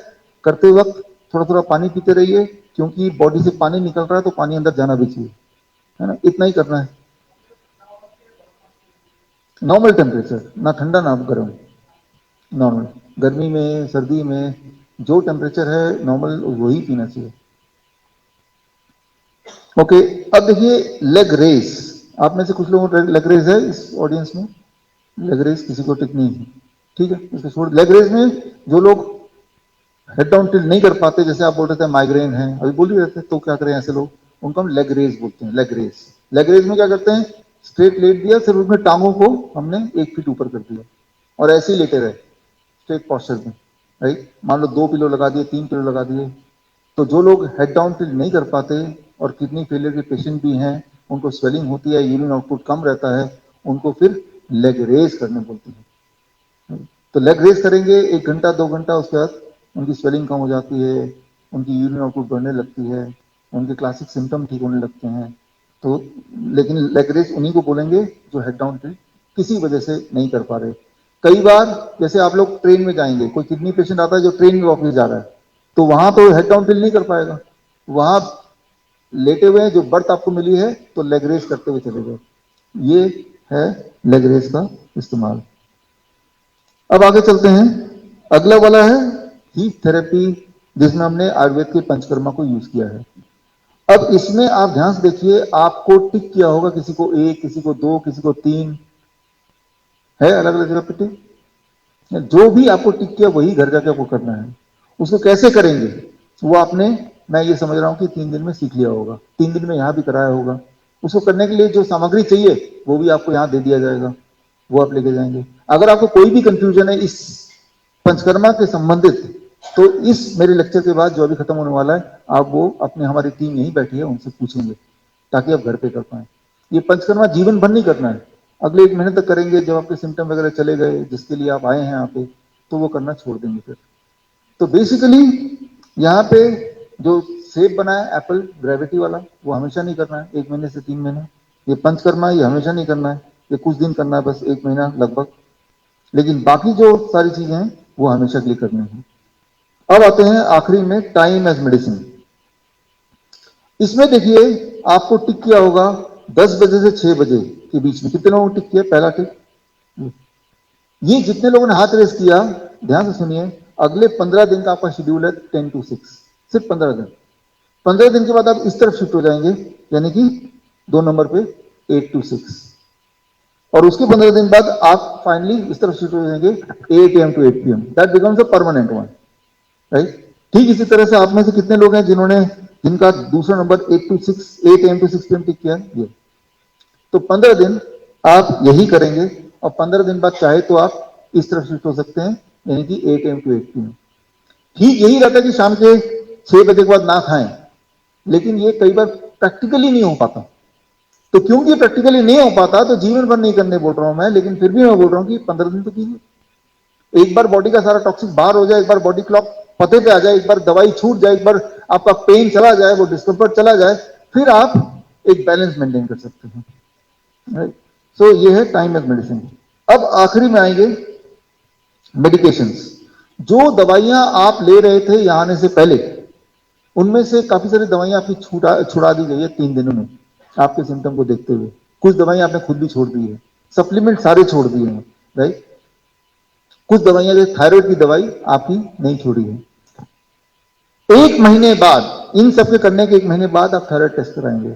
करते वक्त थोड़ा थोड़ा पानी पीते रहिए, क्योंकि बॉडी से पानी निकल रहा है तो पानी अंदर जाना भी चाहिए, है ना, इतना ही करना है। नॉर्मल टेम्परेचर, ना ठंडा ना गर्म, नॉर्मल। गर्मी में, सर्दी में जो टेम्परेचर है नॉर्मल वही पीना चाहिए। ओके, अब देखिए लेग रेस। आप में से कुछ लोगों को लेग रेस है इस ऑडियंस में? लेग रेस किसी को टिक नहीं है, ठीक है, इसको छोड़। लेग रेस में जो लोग हेड डाउन टिल्ट नहीं कर पाते, जैसे आप बोल रहे थे माइग्रेन है, अभी बोल ही रहे थे, तो क्या करें ऐसे लोग, उनको हम लेग रेस बोलते हैं। लेग रेस, लेग रेस में क्या करते हैं, स्ट्रेट लेट दिया, सिर्फ उसमें टांगों को हमने 1 फीट ऊपर कर दिया और ऐसे ही लेटे रहे स्ट्रेट पॉस्चर में, राइट। मान लो 2 पिलो लगा दिए, 3 पिलो लगा दिए। तो जो लोग हेड डाउन टिल्ट नहीं कर पाते और किडनी फेलियर के पेशेंट भी हैं, उनको स्वेलिंग होती है, यूरिन आउटपुट कम रहता है, उनको फिर लेग रेस करने बोलते हैं। तो लेग रेस करेंगे 1 घंटा 2 घंटा, उसके बाद उनकी स्वेलिंग कम हो जाती है, उनकी यूरिन आउटपुट बढ़ने लगती है, उनके क्लासिक सिम्टम ठीक होने लगते हैं। तो लेकिन लेग रेस उन्हीं को बोलेंगे जो हेड डाउन टिल्ट किसी वजह से नहीं कर पा रहे। कई बार जैसे आप लोग ट्रेन में जाएंगे, कोई किडनी पेशेंट आता है जो ट्रेन में ऑफिस जा रहा है, तो वहां तो हेड डाउन टिल्ट नहीं कर पाएगा, वहां लेटे हुए हैं, जो बर्थ आपको मिली है तो लेग रेस करते हुए चले जाओ। ये है लेग रेस का इस्तेमाल। अब आगे चलते हैं, अगला वाला है हीट थेरेपी, जिसमें हमने आयुर्वेद के पंचकर्मा को यूज किया है। अब इसमें आप ध्यान से देखिए, आपको टिक किया होगा, किसी को 1, किसी को 2, किसी को 3, है अलग अलग जगह पे टिक। जो भी आपको टिक किया वही घर जाके आपको करना है। उसको कैसे करेंगे वो आपने, मैं ये समझ रहा हूं कि 3 दिन में सीख लिया होगा, 3 दिन में यहां भी कराया होगा। उसको करने के लिए जो सामग्री चाहिए वो भी आपको यहां दे दिया जाएगा, वो आप लेके जाएंगे। अगर आपको कोई भी कंफ्यूजन है इस पंचकर्मा के संबंधित, तो इस मेरे लेक्चर के बाद जो अभी खत्म होने वाला है, आप वो अपने, हमारी टीम यहीं बैठी है, उनसे पूछेंगे ताकि आप घर पे कर पाए। ये पंचकर्मा जीवन भर नहीं करना है, अगले 1 महीने तक करेंगे, जब आपके सिम्टम वगैरह चले गए जिसके लिए आप आए हैं यहाँ पे, तो वो करना छोड़ देंगे फिर। तो बेसिकली यहाँ पे जो सेब बना है एप्पल ग्रेविटी वाला, वो हमेशा नहीं करना है, 1 महीने से 3 महीने। ये पंचकर्मा ये हमेशा नहीं करना है, ये कुछ दिन करना है, बस 1 महीना लगभग। लेकिन बाकी जो सारी चीजें हैं वो हमेशा के लिए करनी है। अब आते हैं आखिरी में टाइम एज मेडिसिन। इसमें देखिए आपको टिक किया होगा 10 बजे से 6 बजे के बीच में। कितने लोगों को टिक किया? पहला टिक। ये जितने लोगों ने हाथ रेस किया, ध्यान से सुनिए, अगले 15 दिन का आपका शेड्यूल है 10 to 6, सिर्फ 15 दिन। 15 दिन के बाद आप इस तरफ शिफ्ट हो जाएंगे, यानी कि 2 नंबर पे 8 to 6, और उसके 15 दिन बाद आप फाइनली इस तरफ शिफ्ट हो जाएंगे 8 AM to 8 PM। That becomes a permanent one, right? ठीक इसी तरह से आप में से कितने लोग हैं जिनका दूसरा नंबर 8 AM to 6 PM टिक किया? ये तो 15 दिन आप यही करेंगे, और 15 दिन बाद चाहे तो आप इस तरफ शिफ्ट हो सकते हैं, यानी कि 8 AM to 8 PM। ठीक यही रहता है कि शाम के 6 बजे के बाद ना खाएं, लेकिन ये कई बार प्रैक्टिकली नहीं हो पाता। तो क्योंकि प्रैक्टिकली नहीं हो पाता तो जीवन भर नहीं करने बोल रहा हूं मैं, लेकिन फिर भी मैं बोल रहा हूं कि 15 दिन तो कीजिए। एक बार बॉडी का सारा टॉक्सिक बाहर हो जाए, एक बार बॉडी क्लॉक पते पे आ जाए, एक बार दवाई छूट जाए, एक बार आपका पेन चला जाए, वो डिस्कम्फर्ट चला जाए, फिर आप एक बैलेंस मेंटेन कर सकते हैं, राइट? सो ये है टाइम एज मेडिसिन। अब आखिरी में आएंगे मेडिकेशंस। जो दवाइयां आप ले रहे थे यहां आने से पहले, उनमें से काफी सारी दवाइयां आपकी छुड़ा दी गई है 3 दिनों में, आपके सिम्टम को देखते हुए। कुछ दवाइयां आपने खुद भी छोड़ दी है, सप्लीमेंट सारे छोड़ दिए हैं, राइट? कुछ दवाइयां, जैसे थायराइड की दवाई आपकी नहीं छोड़ी है। 1 महीने बाद, इन सब के करने के 1 महीने बाद आप थायराइड टेस्ट कराएंगे।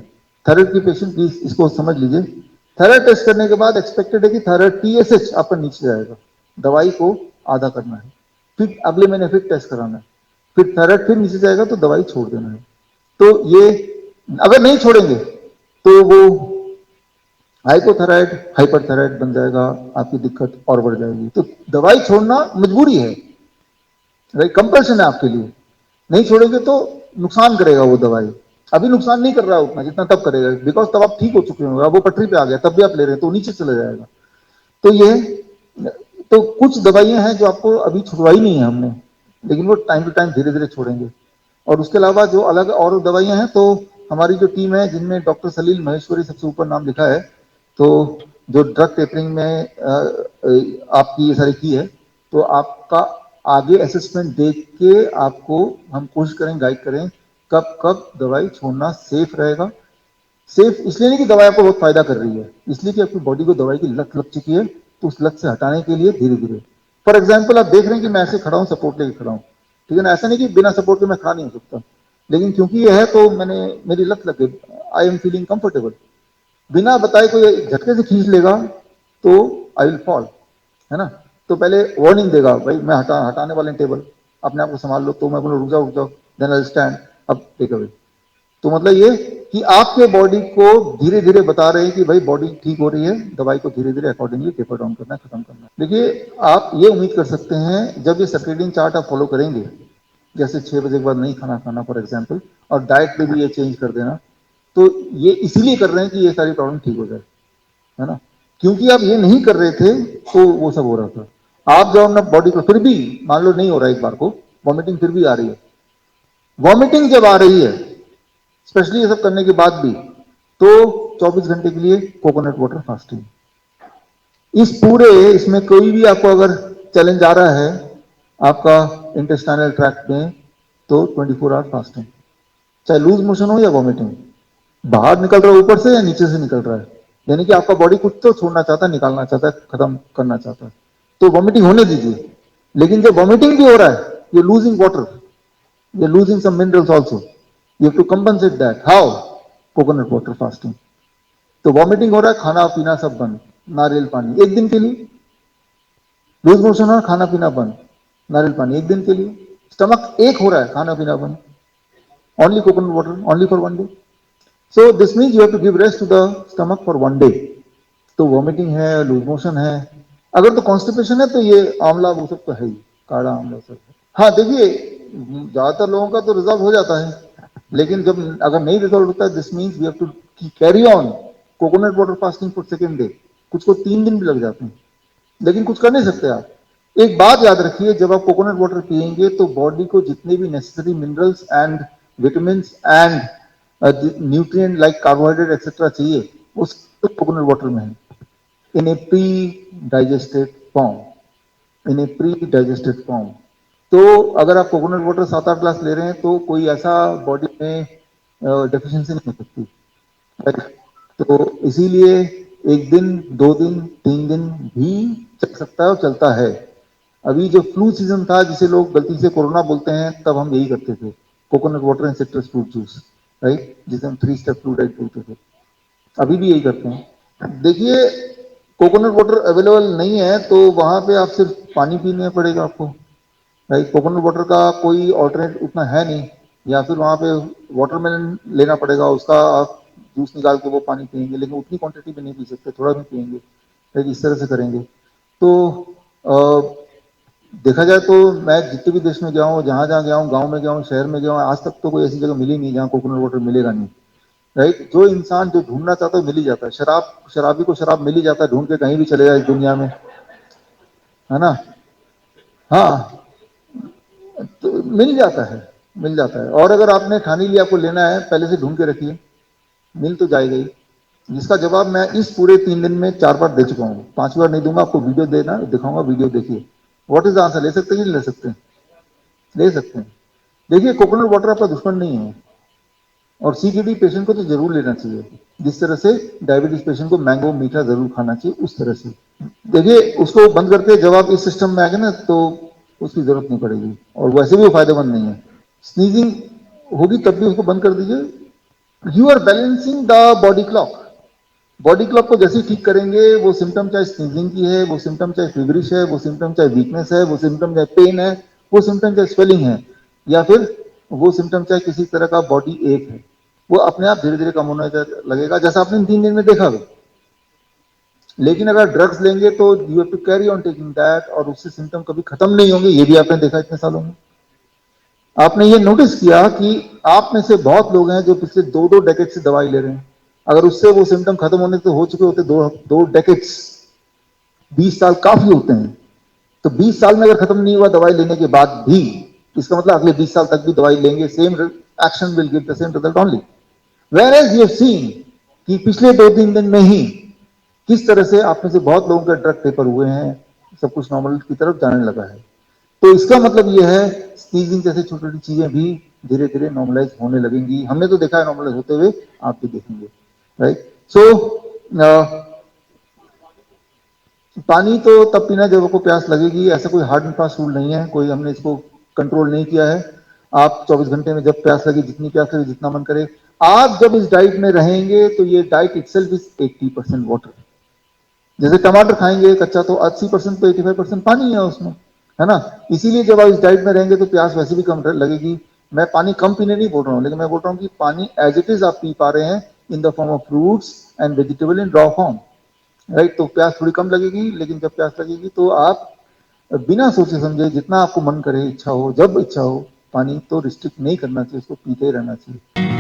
थायराइड की पेशेंट प्लीज इसको समझ लीजिए, थायराइड टेस्ट करने के बाद एक्सपेक्टेड है कि थायराइड TSH आपका नीचे जाएगा, दवाई को आधा करना है, फिर अगले महीने फिर टेस्ट कराना है, फिर थायराइड फिर नीचे जाएगा तो दवाई छोड़ देना है। तो ये अगर नहीं छोड़ेंगे तो वो हाइपोथायराइड हाइपरथायराइड बन जाएगा, आपकी दिक्कत और बढ़ जाएगी। तो दवाई छोड़ना मजबूरी है, राइट? कंपल्शन है आपके लिए। नहीं छोड़ेंगे तो नुकसान करेगा वो दवाई। अभी नुकसान नहीं कर रहा है उतना जितना तब करेगा, बिकॉज तब आप ठीक हो चुके होंगे, अब वो पटरी पे आ गया, तब भी आप ले रहे हैं तो नीचे चला जाएगा। तो ये, तो कुछ दवाइयां हैं जो आपको अभी छुड़वाई नहीं है हमने, लेकिन वो टाइम टू टाइम धीरे धीरे छोड़ेंगे। और उसके अलावा जो अलग और दवाइयां हैं, तो हमारी जो टीम है जिनमें डॉक्टर सलील महेश्वरी सबसे ऊपर नाम लिखा है, तो जो ड्रग टेपरिंग में आपकी ये सारी की है, तो आपका आगे असेसमेंट देख के आपको हम कोशिश करें, गाइड करें कब कब दवाई छोड़ना सेफ रहेगा। सेफ इसलिए नहीं कि दवाई आपको बहुत फायदा कर रही है, इसलिए कि आपकी बॉडी को दवाई की लत लग चुकी है, तो उस लत से हटाने के लिए धीरे धीरे। फॉर एग्जाम्पल आप देख रहे हैं कि मैं ऐसे खड़ा हूं, सपोर्ट लेके खड़ा हूं, ठीक है ना? ऐसा नहीं कि बिना सपोर्ट के मैं खड़ा नहीं हो सकता, लेकिन क्योंकि ये है तो मेरी लत लग गई, आई एम फीलिंग कंफर्टेबल। बिना बताए कोई झटके से खींच लेगा तो आई विल फॉल, है ना? तो पहले वार्निंग देगा, भाई मैं हटाने वाले टेबल, अपने आप को संभाल लो, तो मैं बोलूँ रुक जाओ, देन आई स्टैंड, अब टेक अवे। तो मतलब ये कि आपके बॉडी को धीरे धीरे बता रहे हैं कि भाई बॉडी ठीक हो रही है, दवाई को धीरे धीरे अकॉर्डिंगली टेपर डाउन करना है, खत्म करना है। देखिए आप ये उम्मीद कर सकते हैं जब ये सर्केडियन चार्ट आप फॉलो करेंगे, जैसे 6 बजे के बाद नहीं खाना खाना फॉर एग्जाम्पल, और डाइट पे भी ये चेंज कर देना, तो ये इसीलिए कर रहे हैं कि ये सारी प्रॉब्लम ठीक हो जाए, है ना? क्योंकि आप ये नहीं कर रहे थे तो वो सब हो रहा था। आप जब अपना बॉडी को, फिर भी मान लो नहीं हो रहा है, एक बार को वॉमिटिंग फिर भी आ रही है, वॉमिटिंग जब आ रही है स्पेशली ये सब करने के बाद भी, तो 24 घंटे के लिए कोकोनट वाटर फास्टिंग। इस पूरे इसमें कोई भी आपको अगर चैलेंज आ रहा है आपका इंटेस्टाइनल ट्रैक्ट में, तो 24 आवर फास्टिंग, चाहे लूज मोशन हो या वॉमिटिंग, बाहर निकल रहा है ऊपर से या नीचे से निकल रहा है, यानी कि आपका बॉडी कुछ तो छोड़ना चाहता है, निकालना चाहता है, खत्म करना चाहता है, तो वॉमिटिंग होने दीजिए। लेकिन जब वॉमिटिंग भी हो रहा है, ये लूजिंग वाटर, ये losing some minerals also, you have to compensate that. How? Coconut water fasting. तो वॉमिटिंग हो रहा है, खाना पीना सब बंद, नारियल पानी 1 दिन के लिए, लूज मोशन हो रहा है, खाना पीना बंद, नारियल पानी 1 दिन के लिए, स्टमक एक हो रहा है, खाना पीना बंद, only coconut water, only for 1 day. So this means you have to give rest to the stomach for 1 day. तो वॉमिटिंग है, लूज मोशन है, अगर तो कॉन्स्टिपेशन है तो ये आंवला वो सब तो है ही, काढ़ा आंवला सब। हाँ देखिए, ज्यादातर लोगों का तो रिजॉल्व हो जाता है, लेकिन जब अगर नहीं रिजॉल्व होता है, this means we have to carry on coconut water fasting for 2nd day. कुछ को 3 दिन भी लग जाते हैं, लेकिन कुछ कर नहीं सकते आप। एक बात याद रखिए, जब आप कोकोनट वाटर पिएंगे तो बॉडी को जितने भी necessary minerals and vitamin and nutrient like carbohydrate etcetera चाहिए, वो कोकोनट वाटर में है, इन ए प्री डाइजेस्टेड फॉर्म। इन ए प्री डाइजेस्टेड फॉर्म। तो अगर आप कोकोनट वाटर 7-8 ग्लास ले रहे हैं तो कोई ऐसा बॉडी में डेफिशिएंसी नहीं हो सकती, राइट? तो इसीलिए 1 दिन, 2 दिन, 3 दिन भी चल सकता है और चलता है। अभी जो फ्लू सीजन था जिसे लोग गलती से कोरोना बोलते हैं, तब हम यही करते थे, coconut water and citrus fruit juice, right, जिसे हम 3 स्टेप फ्लू डाइट बोलते थे। अभी भी यही करते हैं। देखिए, कोकोनट वाटर अवेलेबल नहीं है तो वहां पे आप सिर्फ पानी पीने पड़ेगा आपको, राइट? कोकोनट वाटर का कोई ऑल्टरनेट उतना है नहीं, या फिर वहां पे वाटरमेलन लेना पड़ेगा, उसका आप जूस निकाल के वो पानी पियेंगे, लेकिन उतनी क्वांटिटी में नहीं पी सकते, थोड़ा भी पियेंगे, राइट? इस तरह से करेंगे। तो देखा जाए तो मैं जितने भी देश में गया हूँ, जहां जहां गया हूँ, गांव में गया हूँ, शहर में गया हूँ, आज तक तो कोई ऐसी जगह मिली नहीं जहाँ कोकोनट वाटर मिलेगा नहीं, राइट? जो इंसान जो ढूंढना चाहता है मिल ही जाता है। शराबी को शराब मिल ही जाता है, ढूंढ के कहीं भी चले जाए इस दुनिया में, है ना? हाँ, तो मिल जाता है, मिल जाता है। और अगर आपने ठान ही लिया आपको लेना है, पहले से ढूंढ के रखिए, मिल तो जाएगा ही। जिसका जवाब मैं इस पूरे 3 दिन में 4 बार दे चुका हूँ, 5 बार नहीं दूंगा। आपको वीडियो देना दिखाऊंगा, वीडियो देखिए। What is answer? ले सकते हैं कि नहीं ले सकते? ले सकते हैं। देखिए, कोकोनट वाटर आपका दुश्मन नहीं है, और सीकेडी पेशेंट को तो जरूर लेना चाहिए, जिस तरह से डायबिटीज पेशेंट को मैंगो मीठा जरूर खाना चाहिए, उस तरह से। देखिए, उसको बंद करके जब आप इस सिस्टम में आ गए ना, तो उसकी जरूरत नहीं पड़ेगी, और वैसे भी वो फायदेमंद नहीं है। स्नीजिंग होगी तब भी उसको बंद कर दीजिए। You are balancing the body clock. Body clock को जैसे ही ठीक करेंगे, वो सिम्टम चाहे स्नीजिंग की है, वो सिम्टम चाहे फीवरिश है, वो सिम्टम चाहे वीकनेस है, वो सिम्टम चाहे पेन है, वो सिम्टम चाहे स्वेलिंग है, या फिर वो सिम्टम चाहे किसी तरह का बॉडी एक है, वो अपने आप धीरे धीरे कम होने लगेगा, जैसा आपने इन 3 दिन में देखा भी। लेकिन अगर ड्रग्स लेंगे तो you have to carry on taking that, और उससे सिम्टम कभी खत्म नहीं होंगे, ये भी आपने देखा इतने सालों में। आपने ये नोटिस किया कि आप में से बहुत लोग हैं जो पिछले 2-2 डेकेड से दवाई ले रहे हैं, अगर उससे वो सिम्टम खत्म होने तो हो चुके होते 2 डेकेड्स, 20 साल काफी होते हैं। तो 20 साल में अगर खत्म नहीं हुआ दवाई लेने के बाद भी, इसका मतलब अगले 20 साल तक भी दवाई लेंगे, same action will give the same result only. Whereas you seen कि पिछले 2-3 दिन में ही किस तरह से आप में से बहुत लोगों के ड्रग पेपर हुए हैं, सब कुछ नॉर्मल की तरफ जाने लगा है। तो इसका मतलब यह है, स्नीजिंग जैसे छोटी छोटी चीजें भी धीरे धीरे नॉर्मलाइज होने लगेंगी। हमने तो देखा है नॉर्मलाइज होते हुए, आप भी देखेंगे, राइट? सो पानी तो तब पीना जब आपको प्यास लगेगी, ऐसा कोई हार्ड एंड फास्ट रूल नहीं है, कोई हमने इसको कंट्रोल नहीं किया है। आप 24 घंटे में जब प्यास लगे, जितनी प्यास लगे, जितना मन करे। आप जब इस डाइट में रहेंगे तो ये डाइट इटसेल्फ इज 80% वाटर। जैसे टमाटर खाएंगे कच्चा तो 80% तो 85% पानी है उसमें, है ना? इसीलिए जब आप इस डाइट में रहेंगे तो प्यास वैसे भी कम लगेगी। मैं पानी कम पीने नहीं बोल रहा हूँ, लेकिन मैं बोल रहा हूँ कि पानी एज इट इज आप पी पा रहे हैं in the form of fruits and vegetable in raw form, right? तो प्यास थोड़ी कम लगेगी, लेकिन जब प्यास लगेगी तो आप बिना सोचे समझे जितना आपको मन करे, इच्छा हो, जब इच्छा हो, पानी तो रिस्ट्रिक्ट नहीं करना चाहिए, उसको पीते ही रहना चाहिए।